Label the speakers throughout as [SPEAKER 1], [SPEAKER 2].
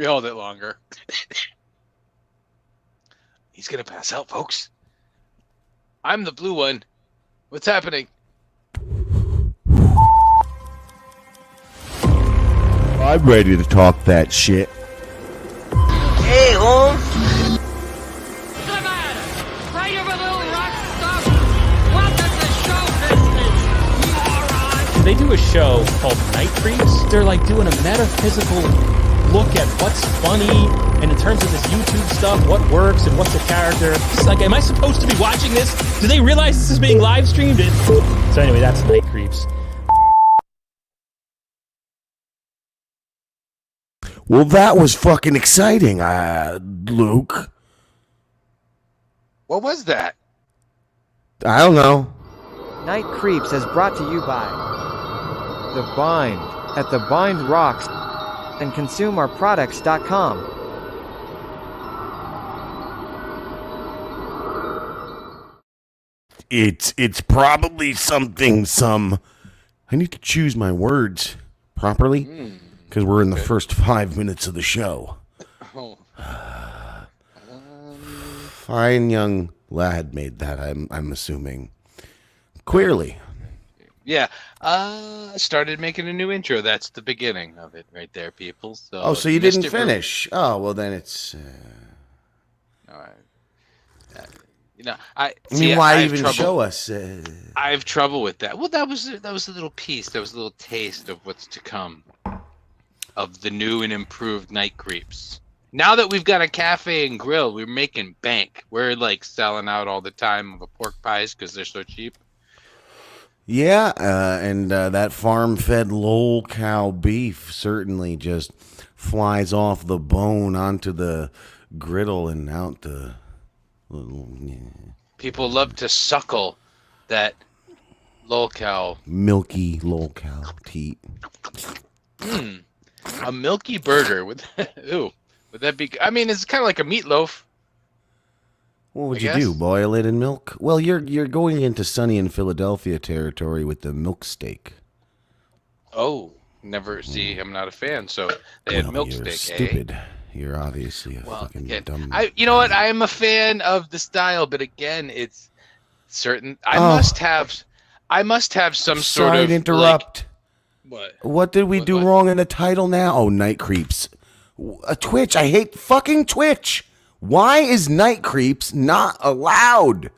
[SPEAKER 1] We hold it longer. He's gonna pass out, folks. I'm the blue one. What's happening?
[SPEAKER 2] I'm ready to talk that shit.
[SPEAKER 3] Hey, Holmes.
[SPEAKER 4] What's the matter? Right over little rock stuff? Welcome to show business, moron!
[SPEAKER 5] They do a show called Night Creeps. They're like doing a metaphysical look at what's funny, and in terms of this YouTube stuff, what works and what's a character. It's like, am I supposed to be watching this? Do they realize this is being live streamed? So anyway, that's Night Creeps.
[SPEAKER 2] Well, that was fucking exciting, Luke.
[SPEAKER 1] What was that?
[SPEAKER 2] I don't know.
[SPEAKER 3] Night Creeps is brought to you by The Bind at The Bind Rocks and ConsumeOurProducts.com.
[SPEAKER 2] It's probably something. I need to choose my words properly because we're in the first 5 minutes of the show.
[SPEAKER 1] Oh.
[SPEAKER 2] Fine young lad made that. I'm assuming. Clearly.
[SPEAKER 1] Yeah. Started making a new intro. That's the beginning of it right there, people.
[SPEAKER 2] So you didn't finish. Oh, well then it's...
[SPEAKER 1] All right. I
[SPEAKER 2] mean, why even show us?
[SPEAKER 1] I have trouble with that. Well, that was a little piece. That was a little taste of what's to come of the new and improved Night Creeps. Now that we've got a cafe and grill, we're making bank. We're like selling out all the time of pork pies because they're so cheap.
[SPEAKER 2] Yeah, and that farm-fed lol cow beef certainly just flies off the bone onto the griddle and out the little... Yeah.
[SPEAKER 1] People love to suckle that lol cow.
[SPEAKER 2] Milky lol cow teat.
[SPEAKER 1] A milky burger with ooh, would that be? I mean, it's kind of like a meatloaf.
[SPEAKER 2] What would you do? Boil it in milk? Well, you're going into Sunny in Philadelphia territory with the milk steak.
[SPEAKER 1] Oh, never. See, I'm not a fan. So they had milk
[SPEAKER 2] you're
[SPEAKER 1] steak.
[SPEAKER 2] Stupid. You're obviously a fucking dumb.
[SPEAKER 1] You know what? I am a fan of the style, but again, it's certain. I must have some sort of.
[SPEAKER 2] Sorry to interrupt.
[SPEAKER 1] What?
[SPEAKER 2] What did we do wrong in the title now? Oh, Night Creeps. Twitch. I hate fucking Twitch. Why is Night Creeps not allowed?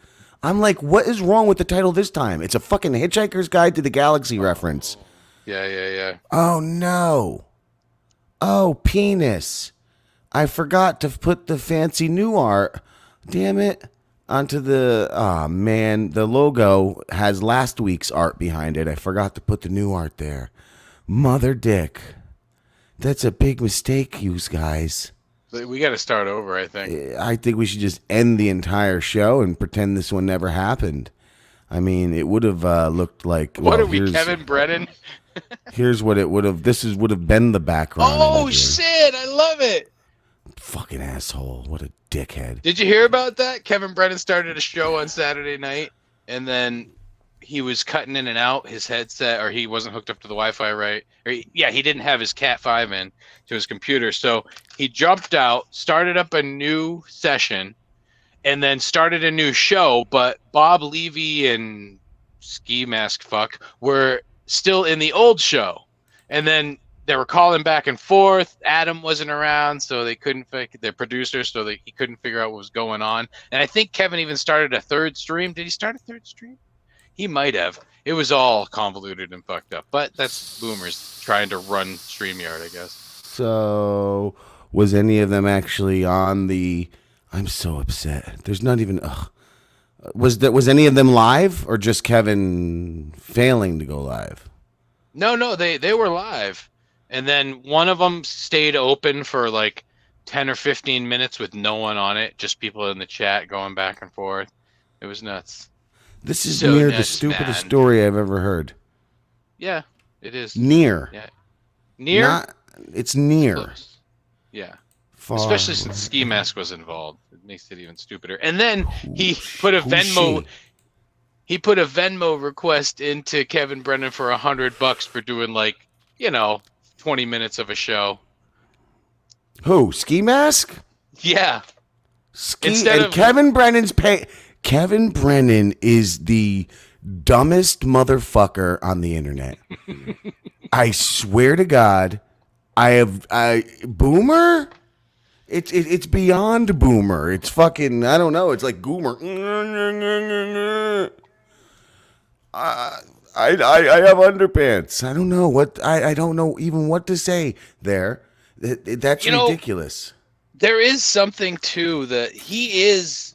[SPEAKER 2] I'm like, what is wrong with the title this time? It's a fucking Hitchhiker's Guide to the Galaxy reference.
[SPEAKER 1] Yeah.
[SPEAKER 2] Oh, no. Oh, penis. I forgot to put the fancy new art. Damn it. Onto the... Oh, man. The logo has last week's art behind it. I forgot to put the new art there. Mother dick. That's a big mistake, you guys.
[SPEAKER 1] We got to start over, I think.
[SPEAKER 2] I think we should just end the entire show and pretend this one never happened. I mean, it would have looked like...
[SPEAKER 1] What are we, Kevin Brennan?
[SPEAKER 2] Here's what it would have... This would have been the background.
[SPEAKER 1] Oh, shit! I love it!
[SPEAKER 2] Fucking asshole. What a dickhead.
[SPEAKER 1] Did you hear about that? Kevin Brennan started a show on Saturday night, and then he was cutting in and out his headset, or he wasn't hooked up to the Wi-Fi right. He didn't have his Cat 5 in to his computer, so he jumped out, started up a new session, and then started a new show, but Bob Levy and Ski Mask Fuck were still in the old show. And then they were calling back and forth. Adam wasn't around, so they couldn't their producer, so he couldn't figure out what was going on. And I think Kevin even started a third stream. Did he start a third stream? He might have. It was all convoluted and fucked up. But that's boomers trying to run StreamYard, I guess.
[SPEAKER 2] So, was any of them actually on the... I'm so upset. There's not even... Was any of them live, or just Kevin failing to go live?
[SPEAKER 1] No, they were live. And then one of them stayed open for like 10 or 15 minutes with no one on it, just people in the chat going back and forth. It was nuts.
[SPEAKER 2] This is
[SPEAKER 1] so
[SPEAKER 2] near
[SPEAKER 1] nuts,
[SPEAKER 2] the stupidest
[SPEAKER 1] man.
[SPEAKER 2] story I've ever heard.
[SPEAKER 1] Yeah, it is.
[SPEAKER 2] Near.
[SPEAKER 1] Yeah. Near?
[SPEAKER 2] It's near.
[SPEAKER 1] Close. Yeah.
[SPEAKER 2] Far.
[SPEAKER 1] Especially since Ski Mask was involved. It makes it even stupider. And then he put a Venmo... He put a Venmo request into Kevin Brennan for $100 for doing 20 minutes of a show.
[SPEAKER 2] Who? Ski Mask?
[SPEAKER 1] Yeah.
[SPEAKER 2] Instead of Kevin Brennan's Kevin Brennan is the dumbest motherfucker on the internet. I swear to God, Boomer? It's beyond Boomer. It's fucking, I don't know. It's like Goomer. I have underpants. I don't know what I don't know even what to say there. That's ridiculous.
[SPEAKER 1] There is something too that he is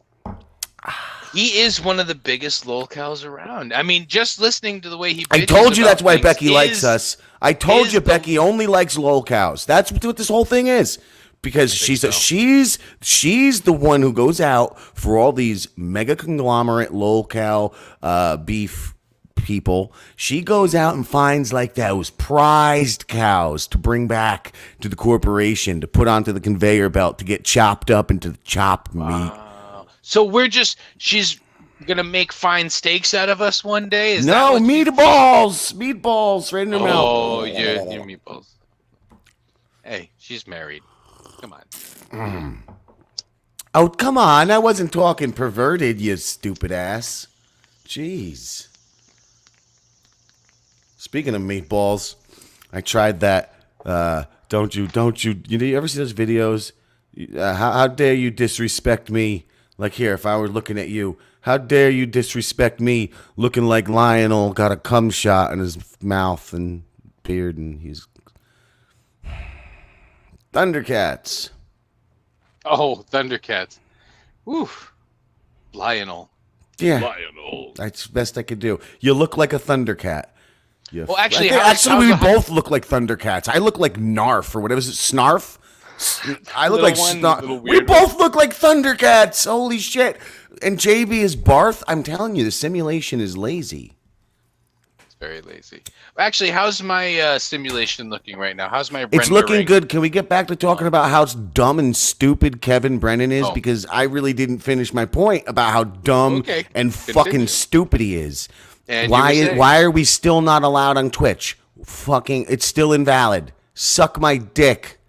[SPEAKER 1] one of the biggest lolcows around. I mean, just listening to the way he.
[SPEAKER 2] I told you that's why Becky likes us. I told you Becky only likes lolcows. That's what this whole thing is. Because she's the one who goes out for all these mega conglomerate lolcow beef people. She goes out and finds like those prized cows to bring back to the corporation to put onto the conveyor belt to get chopped up into the chopped meat.
[SPEAKER 1] So she's gonna make fine steaks out of us one day?
[SPEAKER 2] Meatballs right in her mouth.
[SPEAKER 1] Oh, your meatballs. Hey, she's married. Come on.
[SPEAKER 2] Oh, come on. I wasn't talking perverted, you stupid ass. Jeez. Speaking of meatballs, I tried that. Don't you ever see those videos? How dare you disrespect me? Like here, if I were looking at you, how dare you disrespect me looking like Lionel got a cum shot in his mouth and beard and he's... Thundercats.
[SPEAKER 1] Oh, Thundercats. Oof. Lionel.
[SPEAKER 2] Yeah.
[SPEAKER 1] Lionel.
[SPEAKER 2] That's the best I could do. You look like a Thundercat.
[SPEAKER 1] Well, actually,
[SPEAKER 2] we both look like Thundercats. I look like Narf or whatever. Is it Snarf? I look like Snarf. We both look like Thundercats. Holy shit. And JB is Barth. I'm telling you, the simulation is lazy.
[SPEAKER 1] It's very lazy. Actually, how's my simulation looking right now? How's my rendering?
[SPEAKER 2] It's looking good. Can we get back to talking about how dumb and stupid Kevin Brennan is? Because I really didn't finish my point about how dumb and fucking stupid he is. And why are we still not allowed on Twitch? Fucking, it's still invalid. Suck my dick.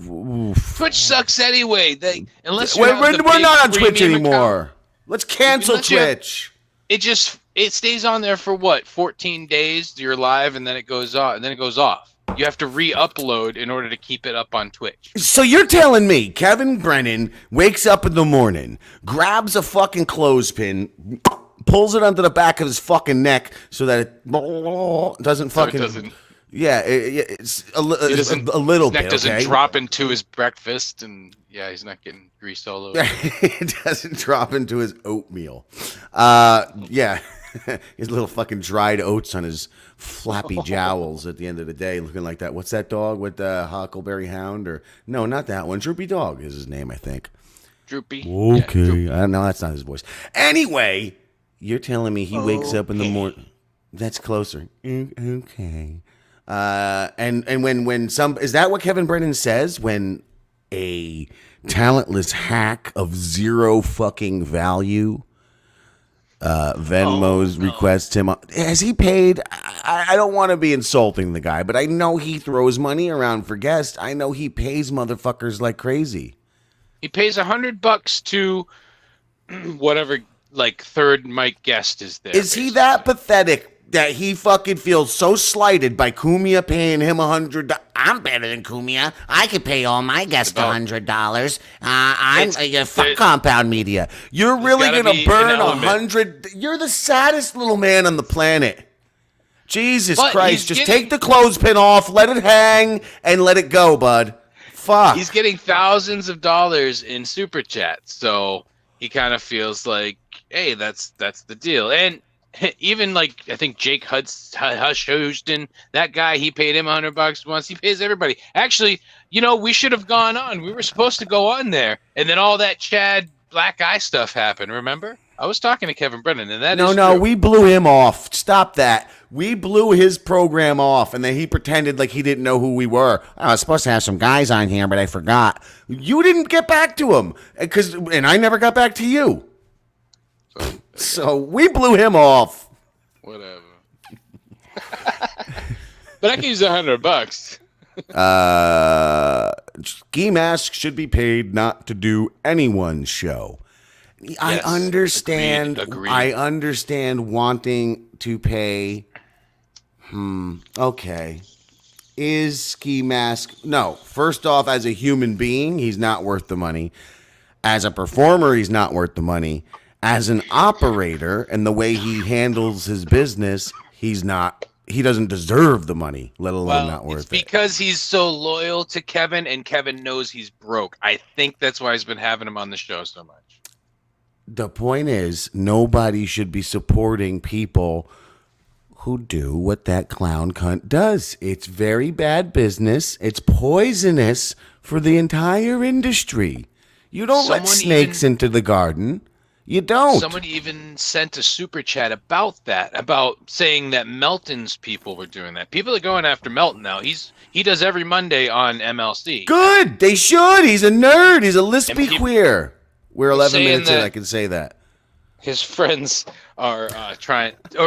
[SPEAKER 2] Oof.
[SPEAKER 1] Twitch sucks anyway. Unless
[SPEAKER 2] we're not on Twitch anymore. Account. Let's cancel Twitch.
[SPEAKER 1] It stays on there for what? 14 days. You're live, and then it goes off. And then it goes off. You have to re-upload in order to keep it up on Twitch.
[SPEAKER 2] So you're telling me Kevin Brennan wakes up in the morning, grabs a fucking clothespin, pulls it onto the back of his fucking neck so that it doesn't fucking... So it doesn't... Yeah, it's a little bit.
[SPEAKER 1] His neck doesn't drop into his breakfast, and he's not getting greased all over.
[SPEAKER 2] It doesn't drop into his oatmeal. His little fucking dried oats on his flappy jowls at the end of the day, looking like that. What's that dog with the Huckleberry Hound? Or no, not that one. Droopy Dog is his name, I think.
[SPEAKER 1] Droopy.
[SPEAKER 2] Okay, Droopy. I don't know. That's not his voice. Anyway, you're telling me he wakes up in the morning. That's closer. Okay. And when some, is that what Kevin Brennan says when a talentless hack of zero fucking value Venmo's requests him? Has he paid? I don't want to be insulting the guy, but I know he throws money around for guests. I know he pays motherfuckers like crazy.
[SPEAKER 1] He pays $100 to whatever, like, third mic guest is there.
[SPEAKER 2] Is he that pathetic that he fucking feels so slighted by Kumia paying him $100? I'm better than Kumia. I could pay all my guests $100. Fuck Compound Media. You're really gonna burn 100? You're the saddest little man on the planet. Jesus Christ! Just take the clothespin off, let it hang, and let it go, bud. Fuck.
[SPEAKER 1] He's getting thousands of dollars in super chats, so he kind of feels like, hey, that's the deal. And even like I think Jake Hush Houston, that guy, he paid him $100 once. He pays everybody. Actually, we should have gone on. We were supposed to go on there, and then all that Chad Black Eye stuff happened. Remember? I was talking to Kevin Brennan, and that is true.
[SPEAKER 2] We blew him off. Stop that. We blew his program off, and then he pretended like he didn't know who we were. I was supposed to have some guys on here, but I forgot. You didn't get back to him, and I never got back to you. So we blew him off.
[SPEAKER 1] Whatever. But I can use $100.
[SPEAKER 2] Ski Mask should be paid not to do anyone's show. I
[SPEAKER 1] Yes,
[SPEAKER 2] understand.
[SPEAKER 1] agreed.
[SPEAKER 2] I understand wanting to pay. Okay. Is Ski Mask? No. First off, as a human being, he's not worth the money. As a performer, he's not worth the money. As an operator and the way he handles his business, he's not. He doesn't deserve the money, let alone not worth
[SPEAKER 1] it's
[SPEAKER 2] it.
[SPEAKER 1] because he's so loyal to Kevin, and Kevin knows he's broke. I think that's why he's been having him on the show so much.
[SPEAKER 2] The point is, nobody should be supporting people who do what that clown cunt does. It's very bad business. It's poisonous for the entire industry. You don't let
[SPEAKER 1] Someone
[SPEAKER 2] snakes into the garden. You don't.
[SPEAKER 1] Someone even sent a super chat about that, about saying that Melton's people were doing that. People are going after Melton now. He does every Monday on MLC.
[SPEAKER 2] Good. They should. He's a nerd. He's a lispy
[SPEAKER 1] And
[SPEAKER 2] queer. We're 11
[SPEAKER 1] saying
[SPEAKER 2] minutes in.
[SPEAKER 1] that-
[SPEAKER 2] I can say that.
[SPEAKER 1] His friends are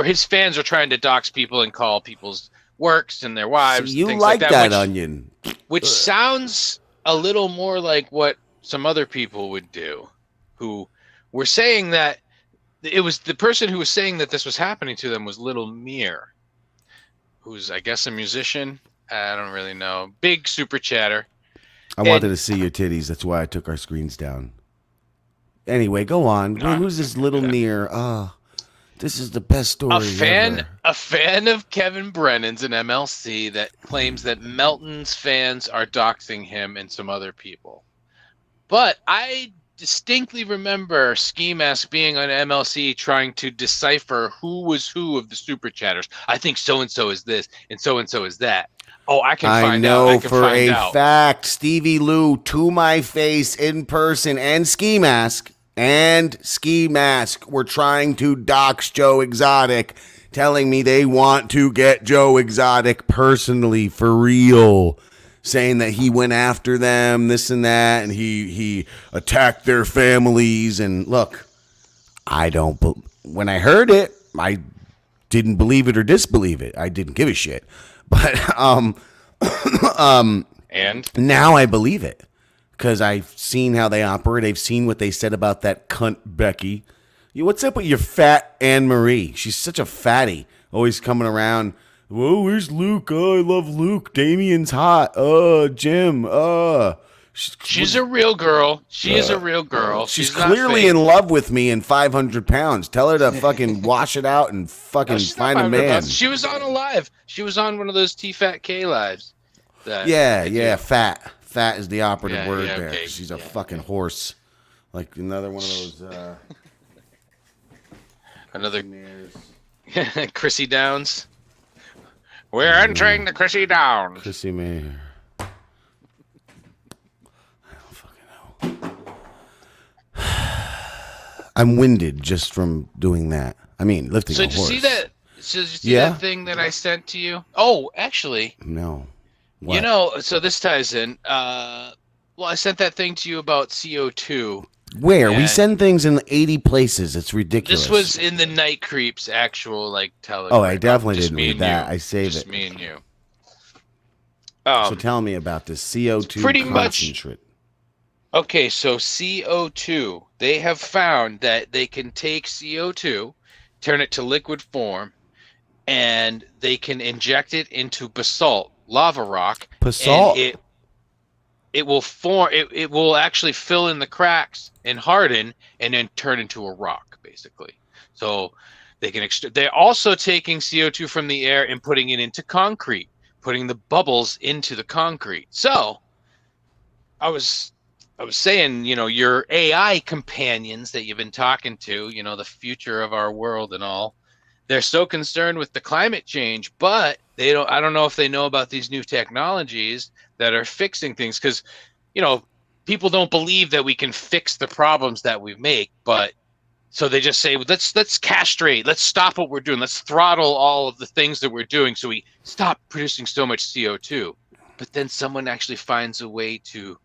[SPEAKER 1] his fans are trying to dox people and call people's works and their wives.
[SPEAKER 2] You
[SPEAKER 1] things
[SPEAKER 2] like that
[SPEAKER 1] which,
[SPEAKER 2] onion.
[SPEAKER 1] which sounds a little more like what some other people would do, who were saying that it was the person who was saying that this was happening to them was Little Mir, who's I guess a musician. I don't really know. Big super chatter.
[SPEAKER 2] I wanted to see your titties. That's why I took our screens down. Anyway, go on. Who's this Little Mir? This is the best story ever.
[SPEAKER 1] A fan of Kevin Brennan's in MLC that claims that Melton's fans are doxing him and some other people. But I distinctly remember Ski Mask being on MLC trying to decipher who was who of the super chatters. I think so-and-so is this and so-and-so is that. Oh, I can find out. I can
[SPEAKER 2] for
[SPEAKER 1] find
[SPEAKER 2] a
[SPEAKER 1] out.
[SPEAKER 2] fact, Stevie Lou to my face in person and Ski Mask were trying to dox Joe Exotic, telling me they want to get Joe Exotic personally for real, saying that he went after them, this and that, and he attacked their families. And look, when I heard it, I didn't believe it or disbelieve it. I didn't give a shit. But
[SPEAKER 1] And
[SPEAKER 2] now I believe it because I've seen how they operate. I've seen what they said about that cunt Becky. What's up with your fat Anne Marie? She's such a fatty, always coming around. Whoa, where's Luke? Oh, I love Luke. Damien's hot. Jim.
[SPEAKER 1] she's a real girl. She is a real girl.
[SPEAKER 2] She's
[SPEAKER 1] not
[SPEAKER 2] clearly
[SPEAKER 1] fake.
[SPEAKER 2] in love with me and 500 pounds. Tell her to fucking wash it out and fucking
[SPEAKER 1] She's not
[SPEAKER 2] find a
[SPEAKER 1] 500
[SPEAKER 2] man.
[SPEAKER 1] pounds. She was on a live. She was on one of those T-Fat K lives.
[SPEAKER 2] Yeah, fat. Fat is the operative
[SPEAKER 1] Yeah,
[SPEAKER 2] word
[SPEAKER 1] yeah,
[SPEAKER 2] there.
[SPEAKER 1] okay.
[SPEAKER 2] She's a fucking horse. Like another one of those.
[SPEAKER 1] Another Chrissy Downs. We're entering the Chrissy Downs.
[SPEAKER 2] Chrissy Mayer. I don't fucking know. I'm winded just from doing that. I mean, lifting
[SPEAKER 1] So
[SPEAKER 2] a
[SPEAKER 1] did you
[SPEAKER 2] horse.
[SPEAKER 1] see that? So did you see
[SPEAKER 2] Yeah.
[SPEAKER 1] that thing that I sent to you? Oh, actually,
[SPEAKER 2] No.
[SPEAKER 1] you know, so this ties in. Well, I sent that thing to you about CO2.
[SPEAKER 2] Where? We
[SPEAKER 1] and-
[SPEAKER 2] send things in 80 places. It's ridiculous.
[SPEAKER 1] This was in the Night Creeps actual Telegram.
[SPEAKER 2] Oh, I definitely
[SPEAKER 1] Just
[SPEAKER 2] didn't
[SPEAKER 1] me
[SPEAKER 2] read
[SPEAKER 1] and
[SPEAKER 2] that.
[SPEAKER 1] you.
[SPEAKER 2] I saved
[SPEAKER 1] Just
[SPEAKER 2] it.
[SPEAKER 1] me and you.
[SPEAKER 2] So tell me about this CO2
[SPEAKER 1] pretty much-
[SPEAKER 2] concentrate.
[SPEAKER 1] Okay, so CO2, they have found that they can take CO2, turn it to liquid form, and they can inject it into basalt, lava rock.
[SPEAKER 2] Basalt?
[SPEAKER 1] And it will form. It will actually fill in the cracks and harden, and then turn into a rock, basically. So they can. They're also taking CO2 from the air and putting it into concrete, putting the bubbles into the concrete. So I was saying, you know, your AI companions that you've been talking to, you know, the future of our world and all, they're so concerned with the climate change, but I don't know if they know about these new technologies that are fixing things, because, you know, people don't believe that we can fix the problems that we make, but so they just say, let's castrate, let's stop what we're doing, let's throttle all of the things that we're doing so we stop producing so much CO2. But then someone actually finds a way to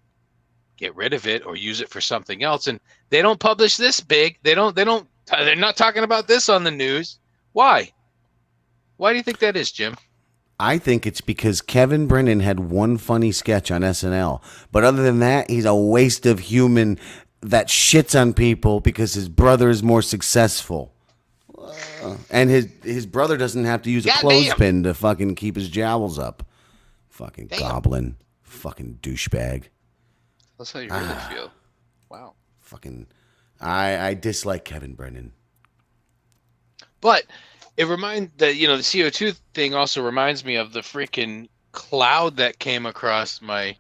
[SPEAKER 1] get rid of it or use it for something else, and they don't publish this big. They're not talking about this on the news. Why do you think that is, Jim?
[SPEAKER 2] I think it's because Kevin Brennan had one funny sketch on SNL. But other than that, he's a waste of human that shits on people because his brother is more successful. And his brother doesn't have to use a
[SPEAKER 1] Goddamn.
[SPEAKER 2] clothespin to fucking keep his jowls up. Fucking
[SPEAKER 1] Damn.
[SPEAKER 2] goblin. Fucking douchebag.
[SPEAKER 1] That's how you really feel. Wow.
[SPEAKER 2] Fucking. I dislike Kevin Brennan.
[SPEAKER 1] But it reminds that the CO2 thing also reminds me of the freaking cloud that came across my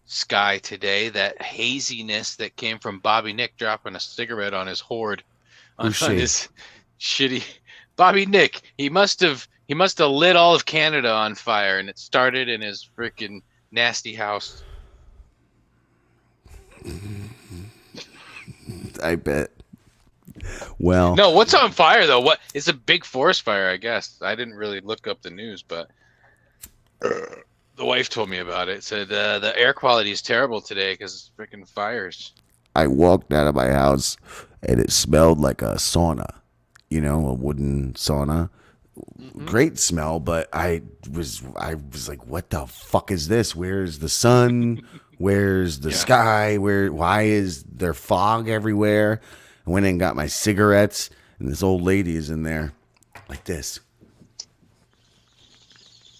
[SPEAKER 1] sky today. That haziness that came from Bobby Nick dropping a cigarette on his horde on
[SPEAKER 2] Who's she?
[SPEAKER 1] his shitty Bobby Nick. He must have lit all of Canada on fire, and it started in his freaking nasty house.
[SPEAKER 2] I bet. Well,
[SPEAKER 1] No, what's on fire though? What? It's a big forest fire, I guess. I didn't really look up the news, but the wife told me about it. Said the air quality is terrible today because it's freaking fires.
[SPEAKER 2] I walked out of my house and it smelled like a sauna, a wooden sauna. Great smell, but I was like, what the fuck is this? Where's the sun? Where's the sky? Why is there fog everywhere? I went in and got my cigarettes, and this old lady is in there like this.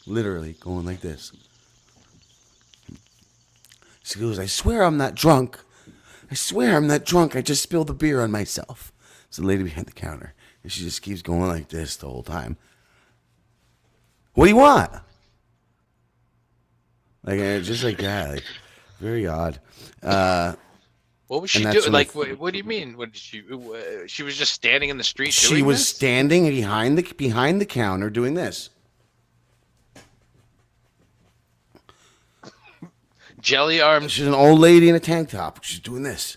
[SPEAKER 2] Literally going like this. She goes, I swear I'm not drunk. I swear I'm not drunk. I just spilled the beer on myself. It's the lady behind the counter. And she just keeps going like this the whole time. What do you want? Like, just like that. Like, very odd.
[SPEAKER 1] What was she
[SPEAKER 2] And that's
[SPEAKER 1] doing?
[SPEAKER 2] when
[SPEAKER 1] Like, what do you mean? What did she? She was just standing in the street.
[SPEAKER 2] She
[SPEAKER 1] doing
[SPEAKER 2] was
[SPEAKER 1] this?
[SPEAKER 2] standing behind the counter doing this.
[SPEAKER 1] Jelly arms.
[SPEAKER 2] She's an old lady in a tank top. She's doing this.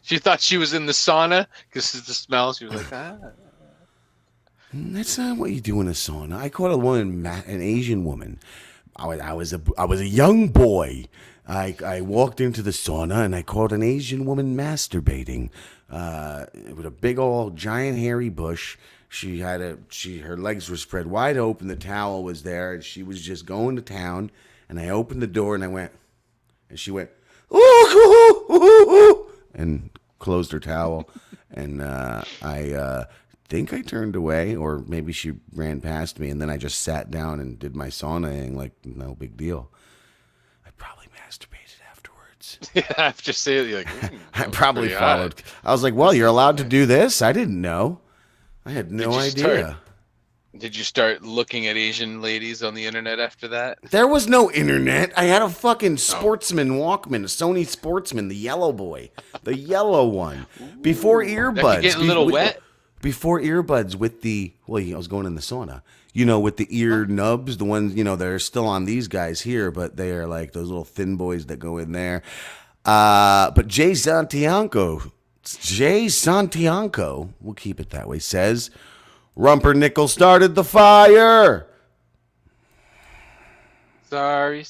[SPEAKER 1] She thought she was in the sauna because of the smell. She was like, ah.
[SPEAKER 2] That's not what you do in a sauna. I caught a woman, an Asian woman. I was a young boy. I walked into the sauna and I caught an Asian woman masturbating with a big old giant hairy bush. Her legs were spread wide open. The towel was there, and she was just going to town. And I opened the door and I went, and she went, ooh, ooh, ooh, ooh, and closed her towel. And I think I turned away, or maybe she ran past me, and then I just sat down and did my saunaing like no big deal. I probably masturbated afterwards.
[SPEAKER 1] Yeah, after saying it, you're like,
[SPEAKER 2] I probably
[SPEAKER 1] pretty
[SPEAKER 2] followed.
[SPEAKER 1] odd.
[SPEAKER 2] I was like, well, you're allowed to do this? I didn't know. I had no idea.
[SPEAKER 1] Did you start looking at Asian ladies on the internet after that?
[SPEAKER 2] There was no internet. I had a fucking Sportsman Walkman, a Sony Sportsman, the yellow boy, the yellow one. Before earbuds.
[SPEAKER 1] That could get a little wet.
[SPEAKER 2] Before earbuds with the, I was going in the sauna, with the ear nubs, the ones, they're still on these guys here, but they are like those little thin boys that go in there. But Jay Santiago, we'll keep it that way, says, Rumpernickel started the fire.
[SPEAKER 1] Sorry.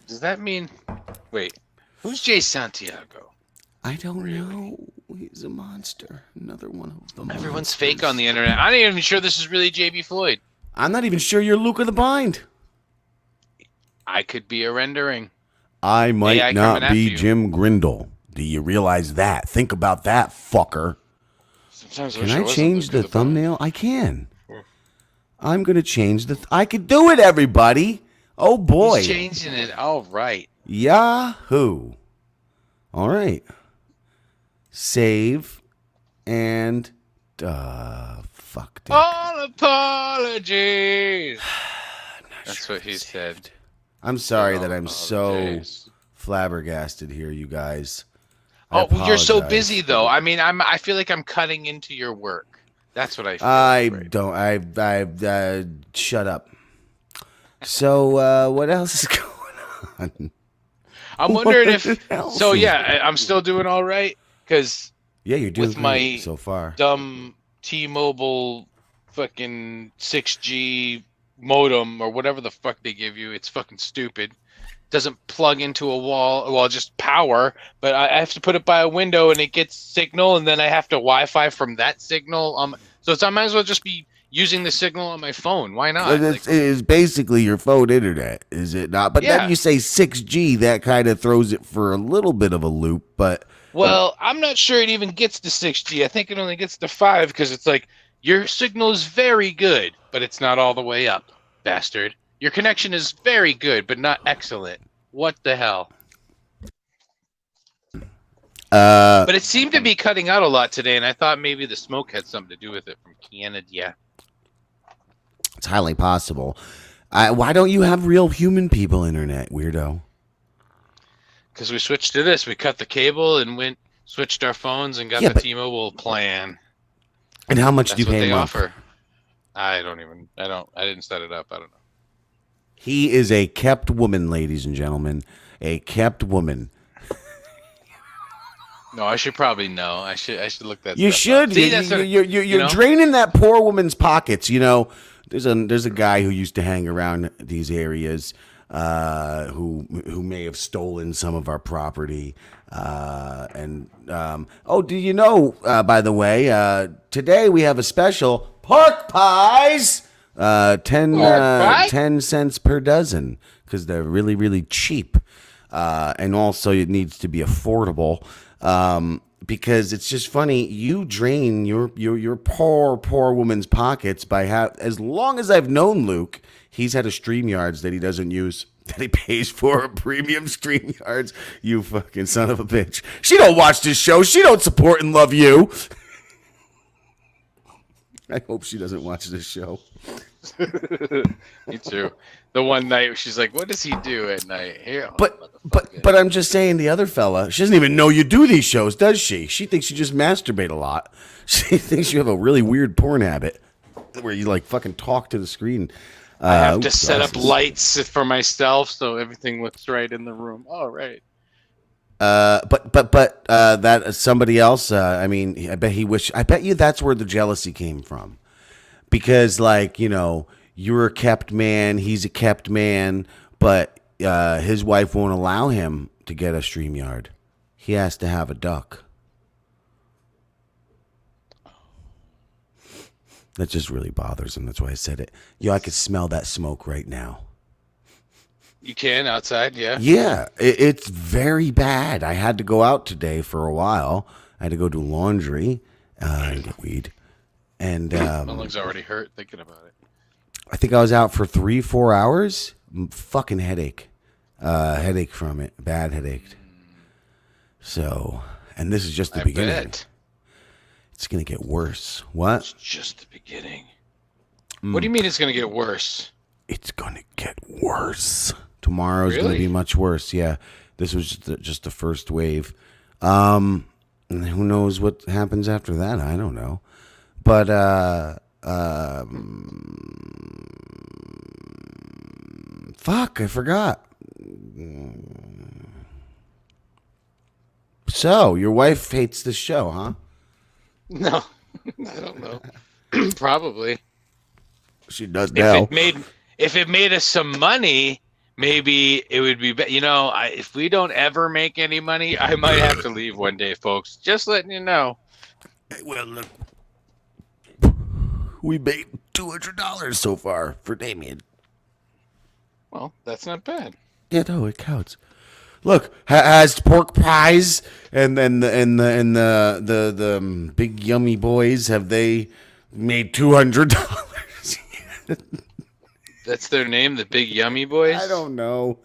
[SPEAKER 1] Does that mean? Wait, who's Jay Santiago?
[SPEAKER 2] I don't know. He's a monster. Another one of them.
[SPEAKER 1] Everyone's fake on the internet. I'm not even sure this is really JB Floyd.
[SPEAKER 2] I'm not even sure you're Luke of the Bind.
[SPEAKER 1] I could be a rendering.
[SPEAKER 2] I might
[SPEAKER 1] AI
[SPEAKER 2] not
[SPEAKER 1] coming after
[SPEAKER 2] be
[SPEAKER 1] you.
[SPEAKER 2] Jim Grindle. Do you realize that? Think about that, fucker.
[SPEAKER 1] Sometimes
[SPEAKER 2] Can I change the thumbnail? I can. I'm going to change I could do it, everybody. Oh, boy.
[SPEAKER 1] He's changing it. All right.
[SPEAKER 2] Yahoo. All right. Save and fuck. Dick.
[SPEAKER 1] All apologies. That's what he said.
[SPEAKER 2] I'm sorry that I'm so
[SPEAKER 1] Apologies.
[SPEAKER 2] flabbergasted here, you guys. I
[SPEAKER 1] Oh, you're so
[SPEAKER 2] apologize.
[SPEAKER 1] busy though. I mean, I feel like I'm cutting into your work. That's what I feel.
[SPEAKER 2] I
[SPEAKER 1] right.
[SPEAKER 2] don't. Shut up. So, what else is going on?
[SPEAKER 1] I'm wondering
[SPEAKER 2] What
[SPEAKER 1] if.
[SPEAKER 2] else
[SPEAKER 1] So
[SPEAKER 2] is
[SPEAKER 1] yeah, I'm still doing all right because
[SPEAKER 2] Yeah, you're doing
[SPEAKER 1] with my
[SPEAKER 2] great so far.
[SPEAKER 1] dumb T-Mobile fucking 6G modem or whatever the fuck they give you, it's fucking stupid. doesn't plug into a wall. Well, just power, but I have to put it by a window and it gets signal, and then I have to Wi-Fi from that signal. So I might as well just be using the signal on my phone. Why not?
[SPEAKER 2] It's basically your phone internet, is it not? But
[SPEAKER 1] Yeah.
[SPEAKER 2] then you say 6G, that kind of throws it for a little bit of a loop. But
[SPEAKER 1] Well, I'm not sure it even gets to 6G. I think it only gets to 5 because it's like your signal is very good, but it's not all the way up, bastard. Your connection is very good, but not excellent. What the hell? But it seemed to be cutting out a lot today, and I thought maybe the smoke had something to do with it from Canada. Yeah.
[SPEAKER 2] it's highly possible. Why don't you have real human people internet, weirdo?
[SPEAKER 1] Because we switched to this. We cut the cable and switched our phones and got
[SPEAKER 2] Yeah,
[SPEAKER 1] the
[SPEAKER 2] but-
[SPEAKER 1] T-Mobile plan.
[SPEAKER 2] And how much
[SPEAKER 1] That's
[SPEAKER 2] do you
[SPEAKER 1] what
[SPEAKER 2] pay a
[SPEAKER 1] they
[SPEAKER 2] month?
[SPEAKER 1] offer. I didn't set it up. I don't know.
[SPEAKER 2] He is a kept woman, ladies and gentlemen. A kept woman.
[SPEAKER 1] No, I should probably know. I should look that.
[SPEAKER 2] You
[SPEAKER 1] stuff
[SPEAKER 2] should.
[SPEAKER 1] up. See,
[SPEAKER 2] You're
[SPEAKER 1] know?
[SPEAKER 2] draining that poor woman's pockets. You know, there's a guy who used to hang around these areas who may have stolen some of our property. Do you know? By the way, today we have a special pork pies. 10 cents per dozen because they're really, really cheap. And also it needs to be affordable. Because it's just funny, you drain your poor woman's pockets by as long as I've known Luke, he's had a StreamYards that he doesn't use, that he pays for, premium StreamYards. You fucking son of a bitch. She don't watch this show. She don't support and love you. I hope she doesn't watch this show.
[SPEAKER 1] Me too. The one night she's like, "What does he do at night?" Here,
[SPEAKER 2] But I'm just saying, the other fella, she doesn't even know you do these shows, does she? She thinks you just masturbate a lot. She thinks you have a really weird porn habit where you like fucking talk to the screen.
[SPEAKER 1] I have to set up lights for myself so everything looks right in the room. All right.
[SPEAKER 2] But that somebody else. I mean, I bet you that's where the jealousy came from, because like, you know, you're a kept man, he's a kept man, but his wife won't allow him to get a StreamYard. He has to have a duck. That just really bothers him. That's why I said it. Yo, I could smell that smoke right now.
[SPEAKER 1] You can outside, yeah.
[SPEAKER 2] Yeah, it's very bad. I had to go out today for a while. I had to go do laundry and get weed. And
[SPEAKER 1] My lungs already hurt thinking about it.
[SPEAKER 2] I think I was out for 3-4 hours. Fucking headache. Headache from it. Bad headache. So, and this is just the beginning.
[SPEAKER 1] Bet.
[SPEAKER 2] It's going to get worse. What?
[SPEAKER 1] It's just the beginning. What do you mean it's going to get worse?
[SPEAKER 2] It's going to get worse. Tomorrow's going to
[SPEAKER 1] Really?
[SPEAKER 2] be much worse. Yeah. This was just the first wave. And who knows what happens after that? I don't know. But fuck, I forgot. So, your wife hates this show, huh?
[SPEAKER 1] No, I don't know. Probably.
[SPEAKER 2] She does now.
[SPEAKER 1] If it made us some money, maybe it would be. You know, if we don't ever make any money, I might have to leave one day, folks. Just letting you know.
[SPEAKER 2] Well, look, we made $200 so far for Damien.
[SPEAKER 1] Well, that's not bad.
[SPEAKER 2] Yeah, no, it counts. Look, has pork pies and the big yummy boys, have they made $200?
[SPEAKER 1] That's their name, the Big Yummy Boys.
[SPEAKER 2] I don't know,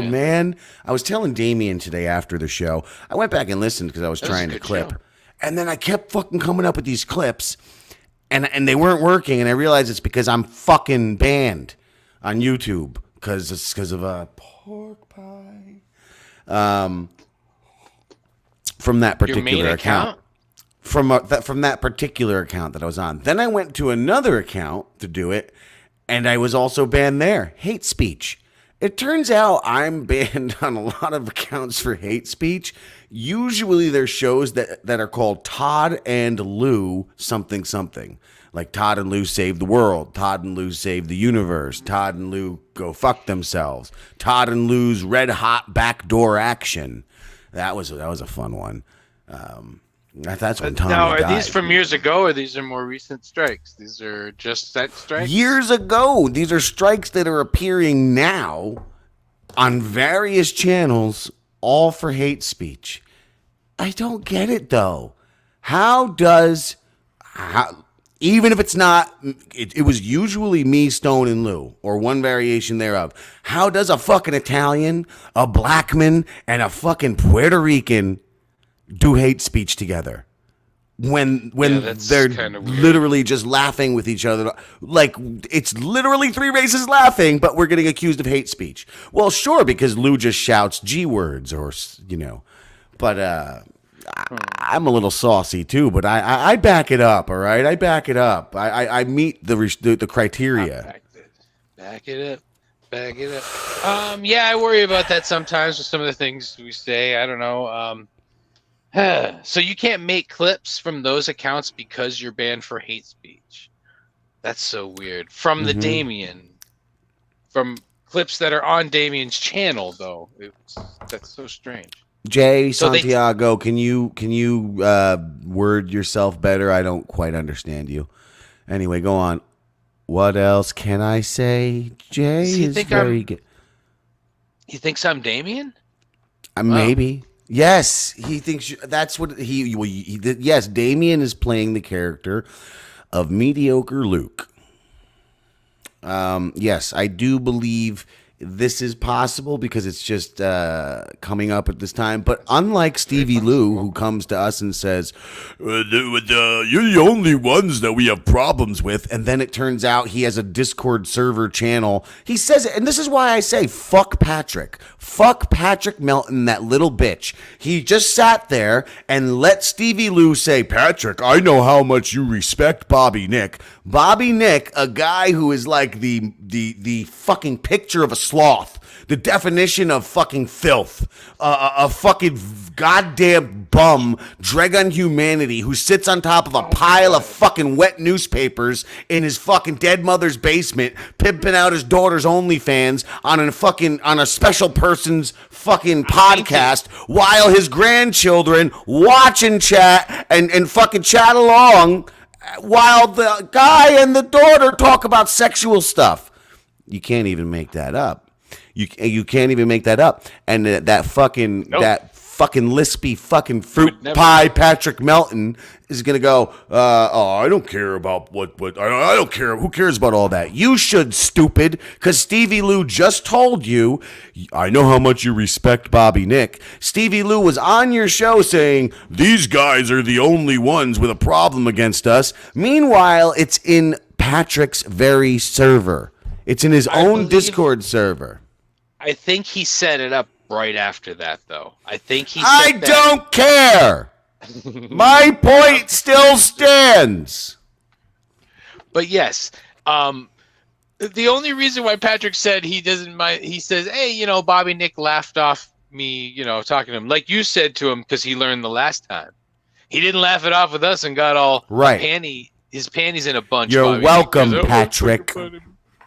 [SPEAKER 2] man. I was telling Damien today after the show. I went back and listened because I was
[SPEAKER 1] That was a
[SPEAKER 2] trying to
[SPEAKER 1] good
[SPEAKER 2] clip,
[SPEAKER 1] show.
[SPEAKER 2] and then I kept fucking coming up with these clips, and they weren't working, and I realized it's because I'm fucking banned on YouTube because of a pork pie. From that
[SPEAKER 1] Your
[SPEAKER 2] particular
[SPEAKER 1] main
[SPEAKER 2] account. From that particular account that I was on. Then I went to another account to do it, and I was also banned there. Hate speech. It turns out I'm banned on a lot of accounts for hate speech. Usually there's shows that are called Todd and Lou something something. Like Todd and Lou save the world. Todd and Lou save the universe. Todd and Lou go fuck themselves. Todd and Lou's red hot backdoor action. That was a fun one. That's when Tommy
[SPEAKER 1] Now, are
[SPEAKER 2] died.
[SPEAKER 1] these from years ago, or these are more recent strikes? These are just set strikes?
[SPEAKER 2] Years ago. These are strikes that are appearing now on various channels, all for hate speech. I don't get it, though. Even if it's not, it was usually me, Stone, and Lou, or one variation thereof. How does a fucking Italian, a black man, and a fucking Puerto Rican do hate speech together? When
[SPEAKER 1] that's
[SPEAKER 2] they're
[SPEAKER 1] kinda weird.
[SPEAKER 2] literally just laughing with each other. Like, it's literally three races laughing, but we're getting accused of hate speech. Well, sure, because Lou just shouts G words or, but I'm a little saucy too, but I back it up, all right? I back it up. I meet the criteria.
[SPEAKER 1] Back it up. Yeah, I worry about that sometimes with some of the things we say. I don't know. So you can't make clips from those accounts because you're banned for hate speech. That's so weird. From the Damien. From clips that are on Damien's channel, though. That's so strange.
[SPEAKER 2] Jay
[SPEAKER 1] So
[SPEAKER 2] Santiago, can you word yourself better? I don't quite understand you. Anyway, go on. What else can I say? Jay
[SPEAKER 1] Does he
[SPEAKER 2] is
[SPEAKER 1] think
[SPEAKER 2] very good.
[SPEAKER 1] He thinks I'm Damien?
[SPEAKER 2] Maybe. Yes, he thinks that's what yes, Damien is playing the character of mediocre Luke. Yes, I do believe this is possible because it's just coming up at this time. But unlike Stevie Lou, who comes to us and says, you're the only ones that we have problems with, and then it turns out he has a Discord server channel. He says it, and this is why I say, fuck Patrick. Fuck Patrick Melton, that little bitch. He just sat there and let Stevie Lou say, Patrick, I know how much you respect Bobby Nick. Bobby Nick, a guy who is like the fucking picture of a sloth, the definition of fucking filth, a fucking goddamn bum, Dragon Humanity, who sits on top of a pile of fucking wet newspapers in his fucking dead mother's basement, pimping out his daughter's OnlyFans on a special person's fucking podcast, while his grandchildren watch and chat and fucking chat along, while the guy and the daughter talk about sexual stuff. You can't even make that up. You can't even make that up. And that fucking lispy fucking fruit pie Patrick Melton is gonna go. I don't care about what I don't care. Who cares about all that? You should, stupid. Because Stevie Lou just told you. I know how much you respect Bobby Nick. Stevie Lou was on your show saying these guys are the only ones with a problem against us. Meanwhile, it's in Patrick's very server. It's in his own Discord server.
[SPEAKER 1] I think he set it up right after that, though. I think he.
[SPEAKER 2] I don't care. My point still stands.
[SPEAKER 1] But yes, the only reason why Patrick said he doesn't mind, he says, "Hey, Bobby Nick laughed off me, talking to him like you said to him because he learned the last time. He didn't laugh it off with us and got all
[SPEAKER 2] right.
[SPEAKER 1] His panties in a bunch."
[SPEAKER 2] You're
[SPEAKER 1] Bobby
[SPEAKER 2] welcome,
[SPEAKER 1] Nick goes,
[SPEAKER 2] Patrick.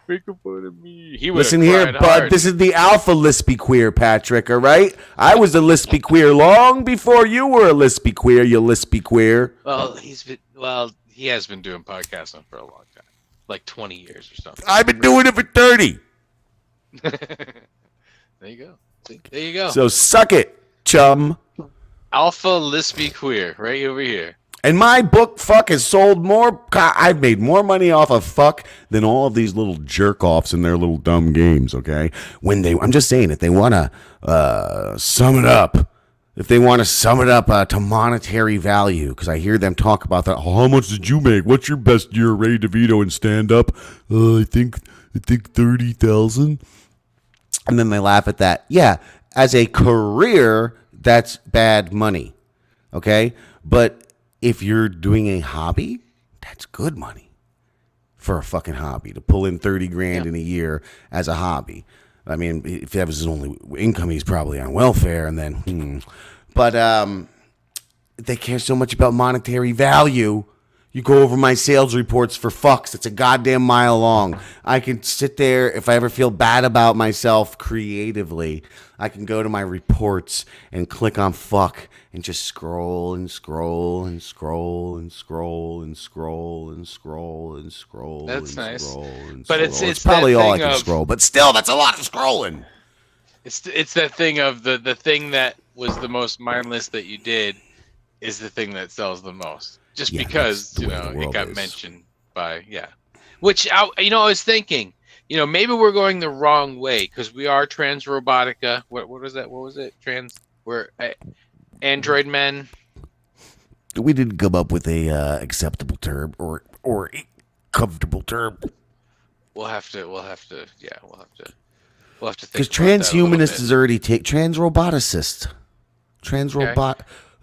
[SPEAKER 1] Make fun of me.
[SPEAKER 2] Listen here, bud.
[SPEAKER 1] Hard.
[SPEAKER 2] This is the alpha lispy queer, Patrick. All right, I was a lispy queer long before you were a lispy queer. You lispy queer.
[SPEAKER 1] Well, he has been doing podcasting for a long time, like 20 years or something.
[SPEAKER 2] I've been doing it for 30.
[SPEAKER 1] There you go. See? There you go.
[SPEAKER 2] So suck it, chum.
[SPEAKER 1] Alpha lispy queer, right over here.
[SPEAKER 2] And my book, fuck, has sold more. I've made more money off of fuck than all of these little jerk offs in their little dumb games. Okay, I'm just saying, if they want to sum it up, to monetary value, because I hear them talk about that. How much did you make? What's your best year, Ray DeVito, in stand up? I think 30,000. And then they laugh at that. Yeah, as a career, that's bad money. Okay, but if you're doing a hobby, that's good money for a fucking hobby, to pull in 30 grand in a year as a hobby. I mean, if that was his only income, he's probably on welfare. And then, But they care so much about monetary value. You go over my sales reports for fucks. It's a goddamn mile long. I can sit there if I ever feel bad about myself creatively. I can go to my reports and click on fuck and just scroll and scroll and scroll and scroll and scroll and scroll and scroll.
[SPEAKER 1] That's
[SPEAKER 2] and
[SPEAKER 1] nice.
[SPEAKER 2] Scroll and
[SPEAKER 1] But
[SPEAKER 2] scroll.
[SPEAKER 1] it's
[SPEAKER 2] probably
[SPEAKER 1] that
[SPEAKER 2] all I
[SPEAKER 1] thing
[SPEAKER 2] can
[SPEAKER 1] of-
[SPEAKER 2] scroll. But still, that's a lot of scrolling.
[SPEAKER 1] It's that thing of the thing that was the most mindless that you did is the thing that sells the most. Just
[SPEAKER 2] Yeah,
[SPEAKER 1] because,
[SPEAKER 2] that's the
[SPEAKER 1] you
[SPEAKER 2] way the
[SPEAKER 1] know, it
[SPEAKER 2] world
[SPEAKER 1] got
[SPEAKER 2] is.
[SPEAKER 1] mentioned by, Which, I was thinking, maybe we're going the wrong way because we are trans robotica. What was that? What was it? We're android men.
[SPEAKER 2] We didn't come up with a acceptable term or a comfortable term.
[SPEAKER 1] We'll have to think
[SPEAKER 2] Because
[SPEAKER 1] about that a little
[SPEAKER 2] transhumanist
[SPEAKER 1] bit.
[SPEAKER 2] is already trans roboticist.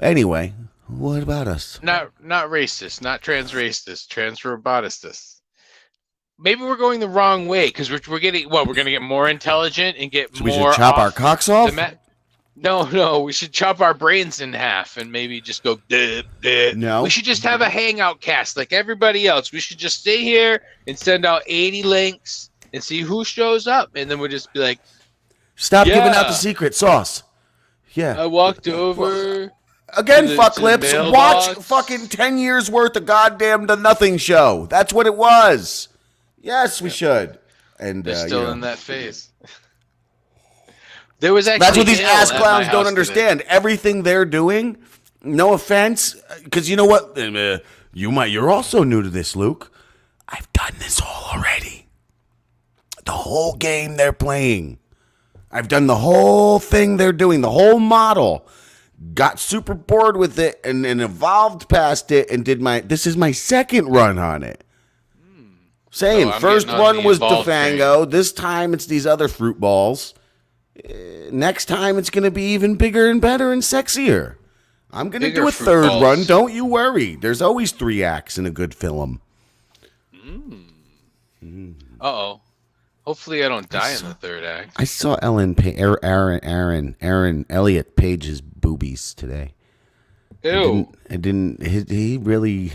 [SPEAKER 2] Anyway, what about us?
[SPEAKER 1] Not racist, not trans racist, trans roboticist. Maybe we're going the wrong way because we're getting we're going to get more intelligent and get
[SPEAKER 2] So
[SPEAKER 1] more.
[SPEAKER 2] we should chop our
[SPEAKER 1] off
[SPEAKER 2] cocks
[SPEAKER 1] the
[SPEAKER 2] off?
[SPEAKER 1] No, we should chop our brains in half and maybe just go.
[SPEAKER 2] No.
[SPEAKER 1] We should just have a hangout cast like everybody else. We should just stay here and send out 80 links and see who shows up, and then we'll just be like,
[SPEAKER 2] Stop giving out
[SPEAKER 1] Yeah.
[SPEAKER 2] the secret sauce. Yeah.
[SPEAKER 1] I walked over.
[SPEAKER 2] Again,
[SPEAKER 1] to the-
[SPEAKER 2] fuck
[SPEAKER 1] to the
[SPEAKER 2] lips.
[SPEAKER 1] mailbox.
[SPEAKER 2] Watch fucking 10 years worth of goddamn The Nothing Show. That's what it was. Yes, we should. And
[SPEAKER 1] They're still
[SPEAKER 2] you know,
[SPEAKER 1] in that phase. There was actually
[SPEAKER 2] that's what these
[SPEAKER 1] hail
[SPEAKER 2] ass
[SPEAKER 1] at my
[SPEAKER 2] clowns
[SPEAKER 1] house
[SPEAKER 2] don't
[SPEAKER 1] today.
[SPEAKER 2] understand. Everything they're doing, no offense, because you know what? You're also new to this, Luke. I've done this all already. The whole game they're playing. I've done the whole thing they're doing, the whole model. Got super bored with it and evolved past it and this is my second run on it. Saying,
[SPEAKER 1] Oh, I'm
[SPEAKER 2] first
[SPEAKER 1] getting on
[SPEAKER 2] one
[SPEAKER 1] the
[SPEAKER 2] was
[SPEAKER 1] evolved
[SPEAKER 2] Defango. This time it's these other fruit balls. Next time it's going to be even bigger and better and sexier. I'm going to
[SPEAKER 1] Bigger
[SPEAKER 2] do a
[SPEAKER 1] fruit
[SPEAKER 2] third
[SPEAKER 1] balls.
[SPEAKER 2] run. Don't you worry. There's always 3 acts in a good film.
[SPEAKER 1] Uh-oh. Hopefully I don't die in the third act.
[SPEAKER 2] I saw Aaron Elliott Page's boobies today.
[SPEAKER 1] Ew.
[SPEAKER 2] He really,